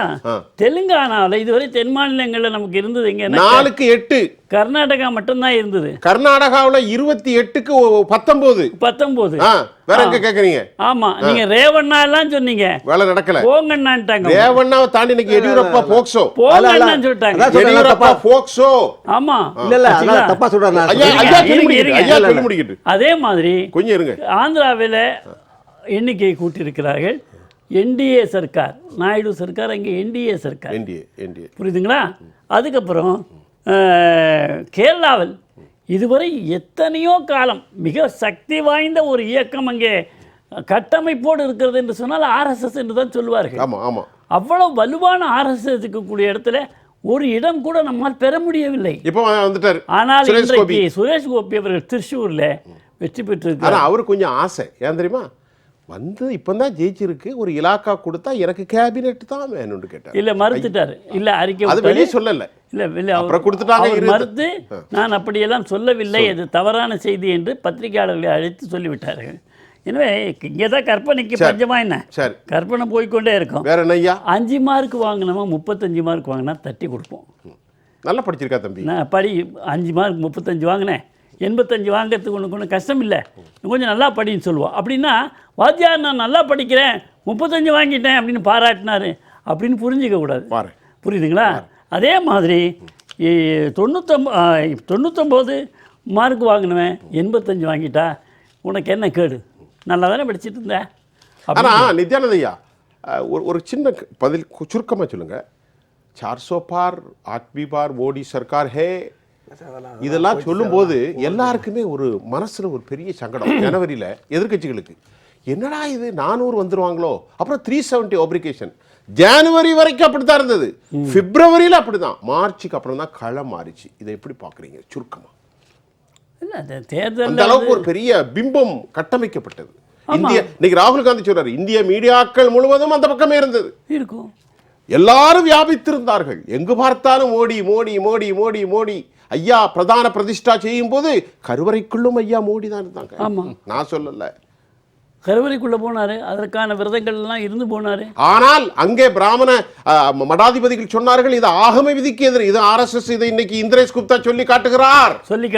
தெலுங்கானாவில் இதுவரை தென் மாநிலங்களில் நமக்கு இருந்தது எங்க 4க்கு 8, கர்நாடகா மட்டும்தான் இருந்தது. கர்நாடகாவில் 28க்கு 19. வேற எங்க கேக்குறீங்க? ஆமா, நீங்க ரேவண்ணா எல்லாம் சொன்னீங்க, வேலை நடக்கல, போங்கண்ணான்ட்டாங்க. ரேவண்ணாவை தாண்டி இன்னைக்கு எடியூரப்பா போக்சோ போங்கண்ணான்னு சொல்லிட்டாங்க. எடியூரப்பா போக்சோ. ஆமா, இல்ல அதான் தப்பா சொல்றாங்க. ஐயா சொல்லி முடிக்கிட்டு. அதே மாதிரி கொஞ்சம் இருங்க, ஆந்திராவில் எண்ணிக்கை கூட்டி இருக்கிறார்கள். என்டிஏ சர்க்கார், நாயுடு சர்க்கார், அங்கே என்டிஏ சர்க்கார், புரியுதுங்களா? அதுக்கப்புறம் கேரளாவில் இதுவரை எத்தனையோ காலம் மிக சக்தி வாய்ந்த ஒரு இயக்கம் அங்கே கட்டமைப்போடு இருக்கிறது என்று சொன்னால் ஆர்எஸ்எஸ் என்று தான் சொல்வார்கள். அவ்வளவு வலுவான ஆர்எஸ்எஸ் இருக்கக்கூடிய இடத்துல ஒரு இடம் கூட நம்மால் பெற முடியவில்லை. ஆனால் இன்றைக்கு சுரேஷ் கோபி அவர்கள் திருச்சூரில் வெற்றி பெற்றிருக்கார். அவரு கொஞ்சம் ஆசை ஏன் தெரியுமா, வந்து இப்பதான் ஜெயிச்சிருக்கு, ஒரு இலாக்கா கொடுத்தா எனக்கு கேபினெட் தான் வேணும்னு கேட்டார். இல்ல மறுத்துட்டார். இல்ல அறிக்கை அது வெளியே சொல்லல. இல்ல அவர் கொடுத்துட்டாங்க, மறுத்து நான் அப்படியெல்லாம் சொல்லவில்லை, அது தவறான செய்தி என்று பத்திரிகையாளர்களை அழைத்து சொல்லிவிட்டார்கள். எனவே இங்கே தான் கற்பனைக்கு பஞ்சமா என்ன, கற்பனை போய்கொண்டே இருக்கும். வேற என்னய்யா, 5 மார்க் வாங்கினோமா 35 மார்க் வாங்கினா தட்டி கொடுப்போம். நல்லா படிச்சிருக்கா தம்பி, நான் படி 5 மார்க் 35 வாங்கினேன், 85 வாங்கிறதுக்கு ஒன்றும் கஷ்டம் இல்லை, கொஞ்சம் நல்லா படின்னு சொல்லுவோம். அப்படின்னா வாத்தியார் நான் நல்லா படிக்கிறேன் 35 வாங்கிட்டேன் அப்படின்னு பாராட்டினார் அப்படின்னு புரிஞ்சிக்க கூடாது. புரியுதுங்களா? அதே மாதிரி 99 மார்க் வாங்கினவன் 85 வாங்கிட்டா உனக்கு என்ன கேடு, நல்லா தானே படிச்சுட்டு இருந்தேன். ஆனால் நித்யானந்தையா ஒரு சின்ன பதில் சுருக்கமாக சொல்லுங்க. 400 பார் 8 பார் மோடி சர்க்கார் ஹே இதெல்லாம் சொல்லும்போது எல்லாருக்குமே ஒரு மனசுல ஒரு பெரிய சங்கடம். ஜனவரியில் எதிர்கட்சிகளுக்கு என்னடா இது 400 வந்துருவாங்களோ, அப்புறம் 370 ஓப்ரிகேஷன். ஜனவரி வரைக்கும் அப்படித்தான் இருந்தது, பிப்ரவரியில் அப்படிதான், மார்ச்சுக்கு அப்புறம் தான் களம் மாறிச்சு. இதை எப்படி பார்க்குறீங்க சுருக்கமா? அந்த அளவுக்கு ஒரு பெரிய பிம்பம் கட்டமைக்கப்பட்டது. இந்திய இன்னைக்கு ராகுல் காந்தி சொல்றாரு, இந்திய மீடியாக்கள் முழுவதும் அந்த பக்கமே இருந்தது, இருக்கும், எல்லாரும் வியாபித்திருந்தார்கள். எங்கு பார்த்தாலும் மோடி மோடி மோடி மோடி மோடி. ஐயா பிரதான பிரதிஷ்டா செய்யும் போது கருவறைக்குள்ளும் ஐயா மோடி தான் இருந்தாங்க. நான் சொல்லல, கருவறைக்குள்ள போனாரு, அதற்கான விரதங்கள் எல்லாம் இருந்து போனாரு. ஆனால் அங்கே பிராமண மடாதிபதிகள் சொன்னார்கள் இது ஆகம விதிக்கு எதிர், இது RSS, இதை இன்னைக்கு இந்திரேஷ் குப்தா சொல்லி காட்டுகிறார். சொல்லி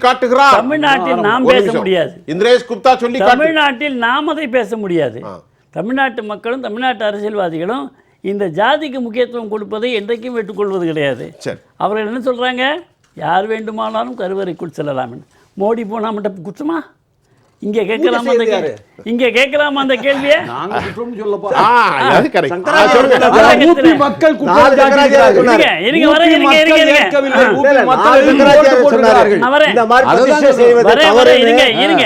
காட்டுகிறார். தமிழ்நாட்டில் நாம் பேச முடியாது. இந்திரேஷ் குப்தா சொல்லி தமிழ்நாட்டில் நாம் அதை பேச முடியாது. தமிழ்நாட்டு மக்களும் தமிழ்நாட்டு அரசியல்வாதிகளும் இந்த ஜாதிக்கு முக்கியத்துவம் கொடுப்பதை என்றைக்கும் ஏற்றுக்கொள்வது கிடையாது. அவர்கள் என்ன சொல்றாங்க, யார் வேண்டுமானாலும் கருவறைக்குள் செல்லலாம். மோடி போனா மட்டும் குற்றமா? இங்க கேட்கலாமா அந்த கேள்வி? இங்க கேட்கலாமா அந்த கேள்வியை? நாங்க குற்றம் சொல்லப்பா. அது கரெக்ட். ஊபி மக்கள் குற்றம் சாட்டியிருக்கிறார்கள். இருங்க வரேன். ஏற்கவில்லை. ஊபி மக்கள் போட்டுகிறார்கள். இந்த மாதிரி பிரதிஷ்டை செய்வது தவறு.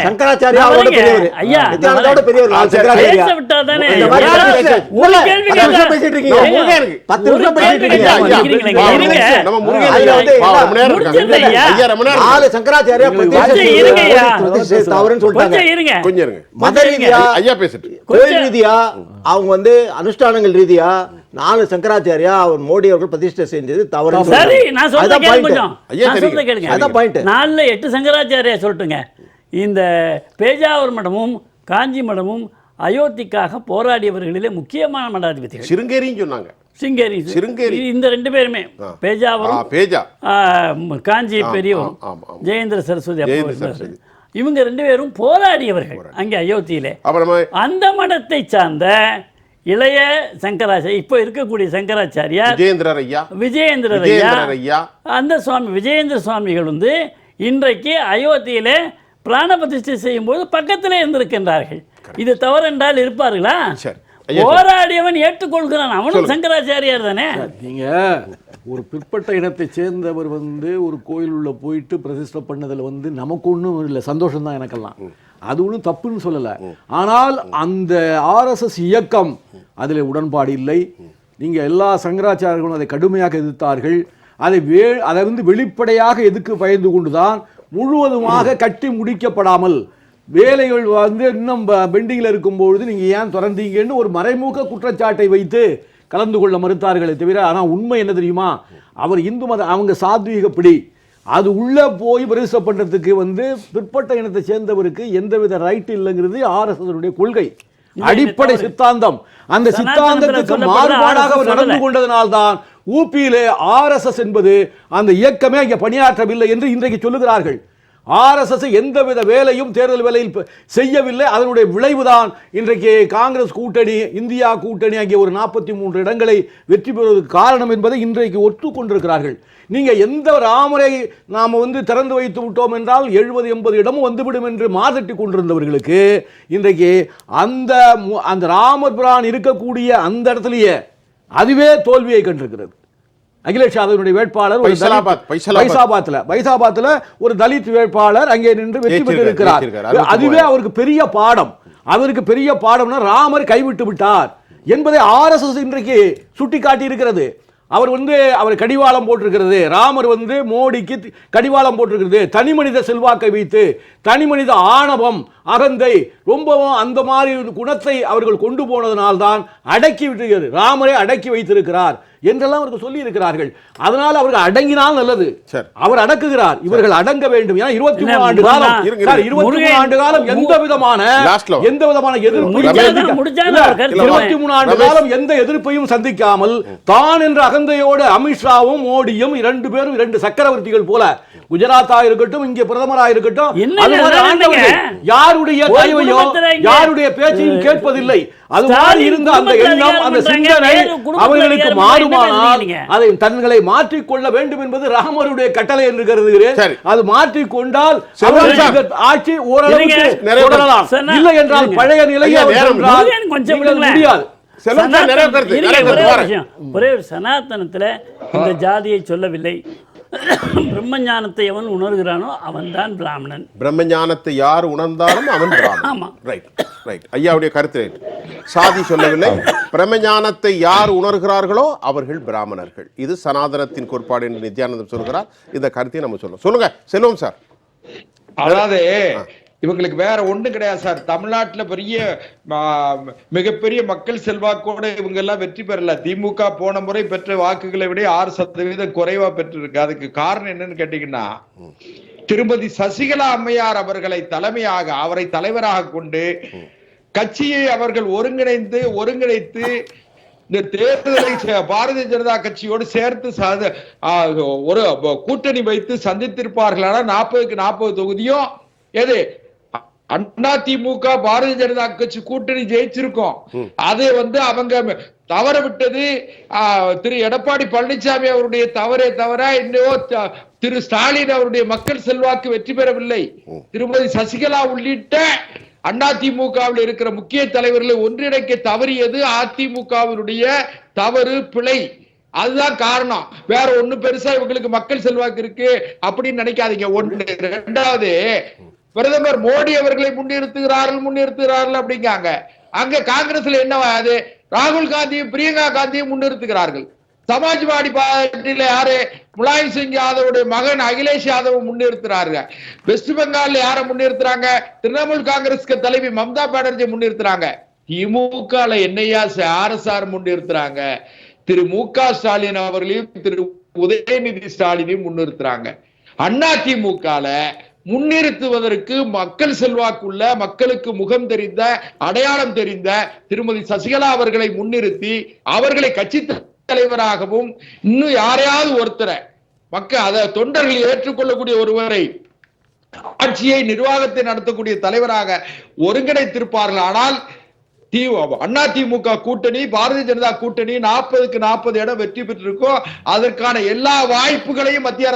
சங்கராச்சாரியா அவரோட பெரியவர். ஐயா நித்யானந்தோட பெரியவர். பேச விட்டா தானே. ஒரு கேள்வி கேட்டா பேசிட்டு இருக்கீங்க. 10 நிமிஷம் பேசிட்டு இருக்கீங்க. நம்ம முருகன் ஐயா சங்கராச்சாரியா பிரதிஷ்டை தவறுன்னு சொல்லிட்டாங்க. கொஞ்சம் இருங்க. மத ரீதியா ஐயா பேசிட்டு, கோயில் ரீதியா அவங்க வந்து அனுஷ்டானங்கள் ரீதியா 4 சங்கராச்சாரியா அவர் மோடி அவர்கள் பிரதிஷ்டை செஞ்சது தவறு. சரி, நான் சொல்றத கேளுங்க. அதான் பாயிண்ட். 4ல 8 சங்கராச்சாரியா சொல்லட்டுங்க. இந்த பேஜாவர் மடமும் காஞ்சி மடமும் அயோத்திக்காக போராடியவர்களிலே முக்கியமான மடாதிபதிகள். சிருங்கேரின்னு சொன்னாங்க. சிருங்கேரி இந்த 2 பேருமே, பேஜாவரும் காஞ்சி பெரியவரும் ஜெயேந்திர சரஸ்வதி, இவங்க 2 பேரும் போராடியவர்கள் அங்கே அயோத்தியிலே. அந்த மடத்தை சார்ந்த இளைய சங்கராச்சாரிய, இப்போ இருக்கக்கூடிய சங்கராச்சாரியார் விஜயேந்திரர் ஐயா, அந்த சுவாமி விஜயேந்திர சுவாமிகள் வந்து இன்றைக்கு அயோத்தியிலே பிராண பிரதிஷ்டை செய்யும் போது பக்கத்திலே இருந்திருக்கின்றார்கள். இது தவறென்றால் இருப்பார்களா? போராடியவன் ஏற்றுக்கொள்கிறான், அவனும் சங்கராச்சாரியார் தானே. நீங்க ஒரு பிற்பட்ட இனத்தை சேர்ந்தவர் வந்து ஒரு கோயில் உள்ள போயிட்டு பிரதிஷ்டை பண்ணதில் வந்து நமக்கு ஒன்றும் இல்லை, சந்தோஷம் தான் எனக்கெல்லாம், அது ஒன்றும் தப்புன்னு சொல்லலை. ஆனால் அந்த RSS இயக்கம் அதில் உடன்பாடு இல்லை. நீங்கள் எல்லா சங்கராச்சாரியர்களும் அதை கடுமையாக எதிர்த்தார்கள். அதை வந்து வெளிப்படையாக எதுக்கு பயந்து கொண்டுதான் முழுவதுமாக கட்டி முடிக்கப்படாமல் வேலைகள் வந்து இன்னும் பெண்டிங்கில் இருக்கும்பொழுது நீங்கள் ஏன் திறந்தீங்கன்னு ஒரு மறைமுக குற்றச்சாட்டை வைத்து கலந்து கொள்ள மறுத்தார்களே தவிர, ஆனால் உண்மை என்ன தெரியுமா, அவர் இந்து மத அவங்க சாத்வீகப்படி அது உள்ளே போய் பிரதிஷ்டை பண்ணுறதுக்கு வந்து பிற்பட்ட இனத்தை சேர்ந்தவருக்கு எந்தவித ரைட் இல்லைங்கிறது RSS கொள்கை, அடிப்படை சித்தாந்தம். அந்த சித்தாந்தத்துக்கு மாறுபாடாக அவர் நடந்து கொண்டதனால்தான் ஊபியிலே RSS என்பது அந்த இயக்கமே அங்கே பணியாற்றவில்லை என்று இன்றைக்கு சொல்லுகிறார்கள். RSS எந்தவித வேலையும் தேர்தல் வேலையில் செய்யவில்லை. அதனுடைய விளைவுதான் இன்றைக்கு காங்கிரஸ் கூட்டணி, இந்தியா கூட்டணி அங்கே ஒரு 43 இடங்களை வெற்றி பெறுவதற்கு காரணம் என்பதை இன்றைக்கு ஒத்துக்கொண்டிருக்கிறார்கள். நீங்கள் எந்த ராமரை நாம் வந்து திறந்து வைத்து விட்டோம் என்றால் 70-80 இடமும் வந்துவிடும் என்று மாதட்டி கொண்டிருந்தவர்களுக்கு இன்றைக்கு அந்த ராமர் பிரான் இருக்கக்கூடிய அந்த இடத்துலயே அதுவே தோல்வியை கண்டிருக்கிறது. அகிலேஷ் யாதவனுடைய வேட்பாளர் பைசாபாத்ல ஒரு தலித் வேட்பாளர் அங்கே நின்று வெற்றி பெற்றிருக்கிறார். அதுவே அவருக்கு பெரிய பாடம். அவருக்கு பெரிய பாடம்னா ராமர் கைவிட்டு விட்டார் என்பதை RSS இன்றைக்கு சுட்டி காட்டி இருக்கிறது. அவர் கடிவாளம் போட்டிருக்கிறது, ராமர் வந்து மோடிக்கு கடிவாளம் போட்டிருக்கிறது. தனி மனித செல்வாக்கை வைத்து, தனி மனித ஆணவம், அகந்தை, ரொம்பவும் அந்த மாதிரி குணத்தை அவர்கள் கொண்டு போனதனால்தான் அடக்கி விட்டுகிறது, ராமரை அடக்கி வைத்திருக்கிறார் என்றெல்லாம் அவர்கள் சொல்லி இருக்கிறார்கள். அதனால் அவர்கள் அடங்கினால் நல்லது. அவர் அடக்குகிறார், இவர்கள் அடங்க வேண்டும். ஏன்னா 23 ஆண்டு காலம் 23 ஆண்டு காலம் எந்த விதமான எதிர்ப்பு 23 ஆண்டு காலம் எந்த எதிர்ப்பையும் சந்திக்காமல் தான் என்ற அகந்தையோடு அமித்ஷாவும் மோடியும் 2 பேரும் 2 சக்கரவர்த்திகள் போல, குஜராத்தா இருக்கட்டும், இங்கே பிரதமரா இருக்கட்டும், யாருடைய தயவையோ யாருடைய பேச்சையும் கேட்பதில்லை. அது மாதிரி இருந்த அந்த எண்ணம், அந்த சிந்தனை அவர்களுக்கு மாறுமானால் அதை தங்களை மாற்றிக்கொள்ள வேண்டும் என்பது ராமருடைய கட்டளை என்று கருதுகிறேன். அது மாற்றிக்கொண்டால் ஆட்சி ஓரளவுக்கு தொடரலாம். இல்லை என்றால் பழைய நிலையை முடியாது. ஒரே ஒரு சனாதனத்தில் இந்த ஜாதியை சொல்லவில்லை. பிரம்மஞானத்தை எவன் உணர்கிறானோ அவன் தான் பிராமணன். பிரம்மஞானத்தை யார் உணர்ந்தாலும் அவன் பிராமணன். ரைட். ஐயாவுடைய கருத்து சாதி சொல்லவில்லை. பிரம்மஞானத்தை யார் உணர்கிறார்களோ அவர்கள் பிராமணர்கள். இது சனாதனத்தின் கோட்பாடு என்று நித்யானந்தம் சொல்கிறார். இந்த கருத்தை நம்ம சொல்லுங்க செல்வம் சார். அதாவது இவங்களுக்கு வேற ஒண்ணு கிடையாது சார். தமிழ்நாட்டுல மிகப்பெரிய மக்கள் செல்வாக்கோட இவங்க எல்லாம் வெற்றி பெறல. திமுக போன முறை பெற்ற வாக்குகளை விட 6% குறைவா பெற்றிருக்கு. அதுக்கு காரணம் என்னன்னு கேட்டீங்கன்னா, திருமதி சசிகலா அம்மையார் அவர்களை தலைமையாக, அவரை தலைவராக கொண்டு கட்சியை அவர்கள் ஒருங்கிணைத்து இந்த தேர்தலை பாரதிய ஜனதா கட்சியோடு சேர்த்து ஒரு கூட்டணி வைத்து சந்தித்திருப்பார்களான 40க்கு 40 தொகுதியும் எது அதிமுக பாரதிய ஜனதா கட்சி கூட்டணி ஜெயிச்சிருக்கோம். அதை அவங்க தவற விட்டது திரு எடப்பாடி பழனிசாமி அவருடைய தவறே தவிர இன்னும் திரு ஸ்டாலின் அவருடைய மக்கள் செல்வாக்கு வெற்றி பெறவில்லை. திருமதி சசிகலா உள்ளிட்ட அதிமுகவில் இருக்கிற முக்கிய தலைவர்களை ஒன்றிணைக்க தவறியது அதிமுகவினுடைய தவறு, பிழை. அதுதான் காரணம். வேற ஒண்ணு பெருசா இவங்களுக்கு மக்கள் செல்வாக்கு இருக்கு அப்படின்னு நினைக்காதீங்க. ஒண்ணு. இரண்டாவது, பிரதமர் மோடி அவர்களை முன்னிறுத்துகிறார்கள் அப்படிங்காங்க. அங்க காங்கிரஸ்ல என்ன அது ராகுல் காந்தியும் பிரியங்கா காந்தியும் முன்னிறுத்துகிறார்கள். சமாஜ்வாடி பார்ட்டியில யாரு முலாயம் சிங் யாதவுடைய மகன் அகிலேஷ் யாதவ் முன்னிறுத்துறாங்க. வெஸ்ட் பெங்கால்ல யார முன்னிறுத்துறாங்க? திரிணாமுல் காங்கிரஸ் தலைவி மம்தா பானர்ஜி முன்னிறுத்துறாங்க. திமுக என்னையா ஆர்எஸ்ஆர் முன்னிறுத்துறாங்க. திரு மு.க. ஸ்டாலின் அவர்களையும் திரு உதயநிதி ஸ்டாலினையும் முன்னிறுத்துறாங்க. அதிமுக முன்னிறுத்துவதற்கு மக்கள் செல்வாக்குள்ள, மக்களுக்கு முகம் தெரிந்த, அடையாளம் தெரிந்த திருமதி சசிகலா அவர்களை முன்னிறுத்தி அவர்களை கட்சி தலைவராகவும் இன்னும் யாரையாவது ஒருத்தரை தொண்டர்கள் ஏற்றுக்கொள்ளக்கூடிய ஒருவரை ஆட்சியை நிர்வாகத்தை நடத்தக்கூடிய தலைவராக ஒருங்கிணைத்திருப்பார்கள். ஆனால் அதிமுக கூட்டணி பாரதிய ஜனதா கூட்டணி 40க்கு 40 இடம் வெற்றி பெற்றிருக்கும். அதற்கான எல்லா வாய்ப்புகளையும் மத்திய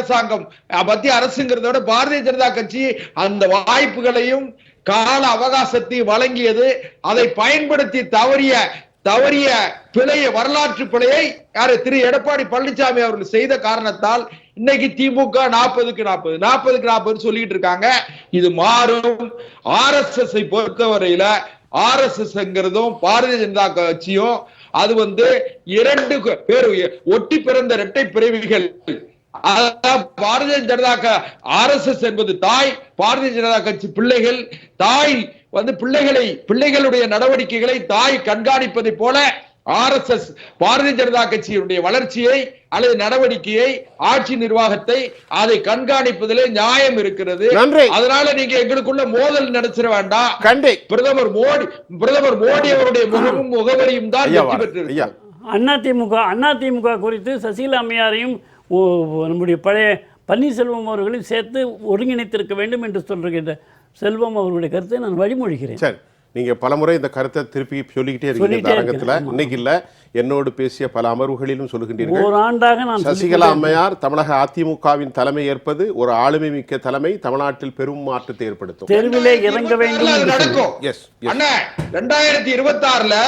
அரசுங்கிறத விட பாரதிய ஜனதா கட்சி அந்த வாய்ப்புகளையும் கால அவகாசத்தை வழங்கியது. அதை பயன்படுத்தி தவறிய பிழையை, வரலாற்று பிழையை திரு எடப்பாடி பழனிசாமி அவர்கள் செய்த காரணத்தால் இன்னைக்கு திமுக 40க்கு 40 சொல்லிட்டு இருக்காங்க. இது மாறும். RSS பொறுத்தவரையில RSSங்கிறதும் பாரதிய ஜனதா கட்சியும் அது 2 பேர் ஒட்டி பிறந்த இரட்டை பிறவிகள். பாரதிய ஜனதா RSS என்பது தாய், பாரதிய ஜனதா கட்சி பிள்ளைகள். தாய் பிள்ளைகளுடைய நடவடிக்கைகளை தாய் கண்காணிப்பதை போல RSS பாரதிய ஜனதா கட்சியினுடைய வளர்ச்சியை அல்லது நடவடிக்கையை, ஆட்சி நிர்வாகத்தை அதை கண்காணிப்பதிலே நியாயம் இருக்கிறது. அதனால நீங்க எங்களுக்குள்ள மோதல் நடத்திட வேண்டாம். பிரதமர் மோடி அவருடைய முகமும் முகவரியும் தான் வெற்றி பெற்று. அதிமுக குறித்து சசிகலா அம்மையாரையும் நம்முடைய பழைய பன்னீர்செல்வம் அவர்களையும் சேர்த்து ஒருங்கிணைத்திருக்க வேண்டும் என்று சொல்கின்ற செல்வம் அவர்களுடைய கருத்தை நான் வழிமொழிகிறேன். சரி, நீங்க பலமுறை இந்த கருத்தை திருப்பி சொல்லிக்கிட்டே இருக்கீங்க இந்த அரங்கத்துல. இன்னைக்கு இல்ல, என்னோடு பேசிய பல அமர்வுகளிலும் சொல்லுகின்றீர்கள். ஒரு ஆண்டாக நான் சசிகலா அம்மையார் தமிழக அதிமுகவின் தலைமை ஏற்பது ஒரு ஆளுமை மிக்க தலைமை, தமிழ்நாட்டில் பெரும் மாற்றத்தை ஏற்படுத்தும். தெருவிலே இறங்க வேண்டும் நடக்கும். 2026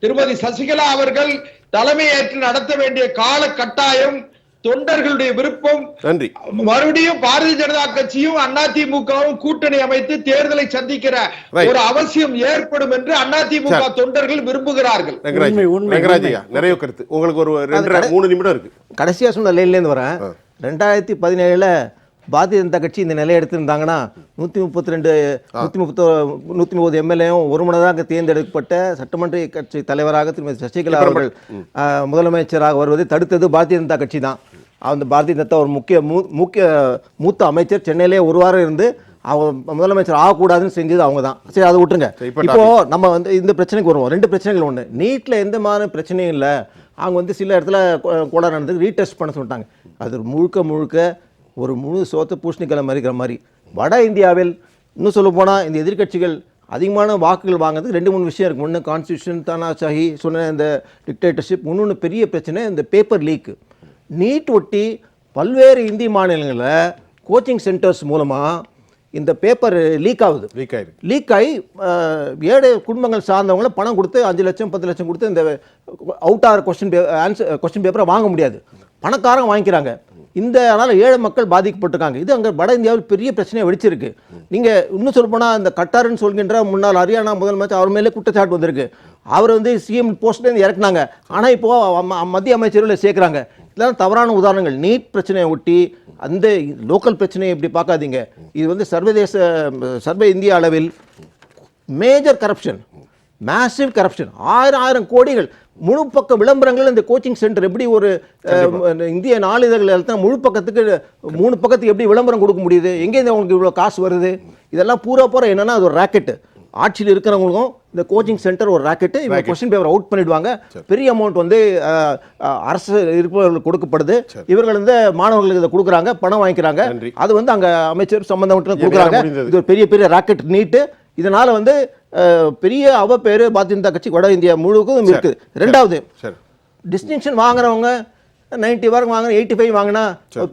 திருமதி சசிகலா அவர்கள் தலைமை ஏற்று நடத்த வேண்டிய கால கட்டாயம், தொண்டர்களுடைய விருப்பம். நன்றி. மறுபடியும் பாரதிய ஜனதா கட்சியும் அதிமுகவும் கூட்டணி அமைத்து தேர்தலை சந்திக்கிற ஒரு அவசியம் ஏற்படும் என்று அதிமுக தொண்டர்கள் விரும்புகிறார்கள். நிறைய கருத்து உங்களுக்கு ஒரு 2-3 நிமிடம் இருக்கு. கடைசியா சொன்ன லைன்லேருந்து வரேன். 2017 பாரதிய ஜனதா கட்சி இந்த நிலையை எடுத்திருந்தாங்கன்னா 130 எம்எல்ஏயும் ஒரு மனதாக தேர்ந்தெடுக்கப்பட்ட சட்டமன்ற கட்சி தலைவராக திருமதி சசிகலா அவர்கள் முதலமைச்சராக வருவதை தடுத்தது பாரதிய ஜனதா கட்சி தான். அந்த பாரதிய ஜனதா ஒரு மூத்த அமைச்சர் சென்னையிலே ஒரு வாரம் இருந்து அவங்க முதலமைச்சர் ஆகக்கூடாதுன்னு செஞ்சது அவங்க தான். சரி, அதை விட்டுருங்க. இப்போ நம்ம இந்த பிரச்சனைக்கு வருவோம். 2 பிரச்சனைகள். ஒன்று, நீட்டில் எந்த மாதிரி பிரச்சனையும் இல்லை. அவங்க சில இடத்துல கூட நடந்து ரீடெஸ்ட் பண்ண சொல்லிட்டாங்க. அது முழுக்க ஒரு முழு சோத்த பூஷணிக்கலை மறிக்கிற மாதிரி. வட இந்தியாவில் இன்னும் சொல்ல போனால் இந்த எதிர்கட்சிகள் அதிகமான வாக்குகள் வாங்குறதுக்கு 2-3 விஷயம் இருக்குது. ஒன்று கான்ஸ்டியூஷன், தானாஷாஹி சொன்ன இந்த டிக்டேட்டர்ஷிப். இன்னொன்று பெரிய பிரச்சனை இந்த பேப்பர் லீக்கு. நீட் ஒட்டி பல்வேறு இந்திய மாநிலங்களில் கோச்சிங் சென்டர்ஸ் மூலமாக இந்த பேப்பர் லீக் ஆகி ஏழை குடும்பங்கள் சார்ந்தவங்கள பணம் கொடுத்து 5 லட்சம் 10 லட்சம் கொடுத்து இந்த அவுட் ஆகிற கொஸ்டின் பேப்பரை வாங்க முடியாது. பணக்காரங்க வாங்கிக்கிறாங்க. அதனால் ஏழை மக்கள் பாதிக்கப்பட்டிருக்காங்க. இது அங்கே வட இந்தியாவில் பெரிய பிரச்சனையை வெடிச்சிருக்கு. நீங்கள் இன்னும் சொல்லப்போனால் இந்த கட்டார்னு சொல்கின்ற முன்னாள் ஹரியானா முதலமைச்சர் அவர் மேலே குற்றச்சாட்டு வந்திருக்கு. அவர் சிஎம் போஸ்ட்லேருந்து இறக்குனாங்க. ஆனால் இப்போது மத்திய அமைச்சர்களை சேர்க்குறாங்க. இதெல்லாம் தவறான உதாரணங்கள். நீட் பிரச்சனையை ஒட்டி அந்த லோக்கல் பிரச்சனையை எப்படி பார்க்காதீங்க. இது சர்வ இந்திய அளவில் மேஜர் கரப்ஷன், மேசிவ் கரப்ஷன். 1000 கோடிகள் முழு பக்க விளம்பரங்கள். இந்த கோச்சிங் சென்டர் எப்படி ஒரு இந்திய நாளிதழ்கள் முழு பக்கத்துக்கு 3 பக்கத்துக்கு எப்படி விளம்பரம் கொடுக்க முடியுது? எங்கேருந்து அவங்களுக்கு இவ்வளோ காசு வருது? இதெல்லாம் பூரா என்னன்னா அது ஒரு ராக்கெட்டு. ஆட்சியில் இருக்கிறவங்களுக்கும் இந்த கோச்சிங் சென்டர் ஒரு ராக்கெட்டு, இவங்க கொஸ்டின் பேப்பர் அவுட் பண்ணிடுவாங்க. பெரிய அமௌண்ட் வந்து அரசு இருப்பவர்களுக்கு கொடுக்கப்படுது. இவர்கள் வந்து மாணவர்களுக்கு இதை கொடுக்குறாங்க, பணம் வாங்கிக்கிறாங்க. அது வந்து அங்கே அமைச்சர் சம்பந்தப்பட்ட கொடுக்குறாங்க. இது ஒரு பெரிய பெரிய ராக்கெட் நீட்டு. இதனால வந்து பெரிய பேரு பாரதிய ஜனதா கட்சி வட இந்தியா முழுவதும் இருக்குது. ரெண்டாவது, டிஸ்டிங்ஷன் வாங்குறவங்க 90 வரைக்கும் வாங்கினா 85 வாங்கினா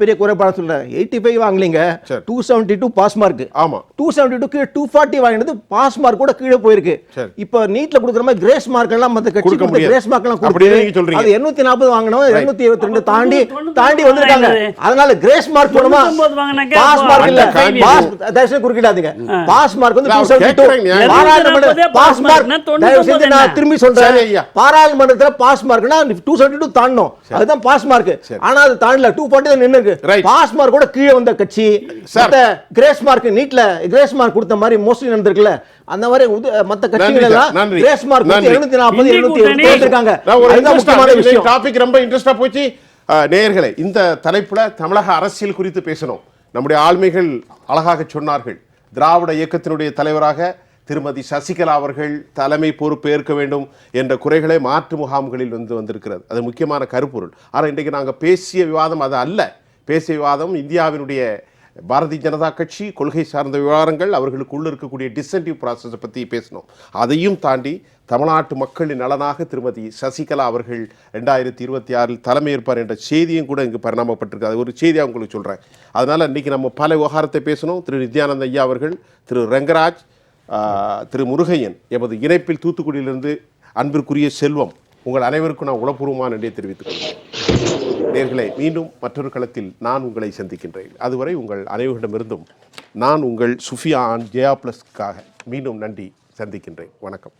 பெரிய குறைபாடு சொல்றேன். 85 வாங்கலீங்க, 272 பாஸ் மார்க். ஆமா, 272 கீழே 240 வாங்கினது பாஸ் மார்க் கூட கீழே போயிருக்கு. இப்ப நீட்ல கொடுக்குற மாதிரி கிரேஸ் மார்க் எல்லாம் மத்த கட்சி கொடுத்த கிரேஸ் மார்க் எல்லாம் கொடுத்து அது 240 வாங்கினவங்க 272 தாண்டி வந்திருக்காங்க. அதனால கிரேஸ் மார்க் போடுமா, பாஸ் மார்க் இல்ல. பாஸ் தயவுசெய்து குறுக்கிடாதீங்க. பாஸ் மார்க் வந்து 272. பாராளுமன்ற பாஸ் மார்க், தயவு செஞ்சு நான் திரும்பி சொல்றேன், பாராளுமன்றத்துல பாஸ் மார்க்னா 272 தாண்டணும். அதுதான் பாஸ் மார்க். ஆனா அது தாண்டல, 240 தான் நின்னுருக்கு. பாஸ் மார்க் கூட கீழே வந்த கட்சி கிரேஸ் மார்க், நீட்ல கிரேஸ் மார்க் கொடுத்த மாதிரி மோஸ்ட்லி நடந்திருக்குல்ல, அந்த மாதிரி மத்த கட்சிகள் எல்லாம் கிரேஸ் மார்க் 240 270 இருக்காங்க. அதுதான் முக்கியமான விஷயம். டாபிக் ரொம்ப இன்ட்ரெஸ்டா போச்சு. நேயர்களே, இந்த தலைப்புல தமிழக அரசியல் குறித்து பேசணும். நம்முடைய ஆளுமைகள் அழகாக சொன்னார்கள். திராவிட இயக்கத்தினுடைய தலைவராக திருமதி சசிகலா அவர்கள் தலைமை பொறுப்பு ஏற்க வேண்டும் என்ற குறைகளை மாற்று முகாம்களில் வந்திருக்கிறது. அது முக்கியமான கருப்பொருள். ஆனால் இன்றைக்கு நாங்கள் பேசிய விவாதம் அது அல்ல. பேசிய விவாதம் இந்தியாவினுடைய பாரதிய ஜனதா கட்சி கொள்கை சார்ந்த விவகாரங்கள், அவர்களுக்குள்ள இருக்கக்கூடிய டிசென்டிவ் ப்ராசஸை பற்றி பேசணும். அதையும் தாண்டி தமிழ்நாட்டு மக்களின் நலனாக திருமதி சசிகலா அவர்கள் 2026 தலைமையேற்பார் என்ற செய்தியும் கூட இங்கு பரிணாமப்பட்டிருக்கு. அது ஒரு செய்தியாக உங்களுக்கு சொல்கிறேன். அதனால் இன்றைக்கி நம்ம பல விவகாரத்தை பேசணும். திரு நித்யானந்த ஐயா அவர்கள், திரு ரங்கராஜ், திரு முருகையன், எமது இணைப்பில் தூத்துக்குடியிலிருந்து அன்பிற்குரிய செல்வம், உங்கள் அனைவருக்கும் நான் உளப்பூர்வமான நன்றியை தெரிவித்துக் கொள்கிறேன். நேயர்களே, மீண்டும் மற்றொரு களத்தில் நான் உங்களை சந்திக்கின்றேன். அதுவரை உங்கள் அனைவரிடமிருந்தும் நான் உங்கள் சுஃபியான் ஜெயா பிளஸ்க்காக மீண்டும் நன்றி சந்திக்கின்றேன். வணக்கம்.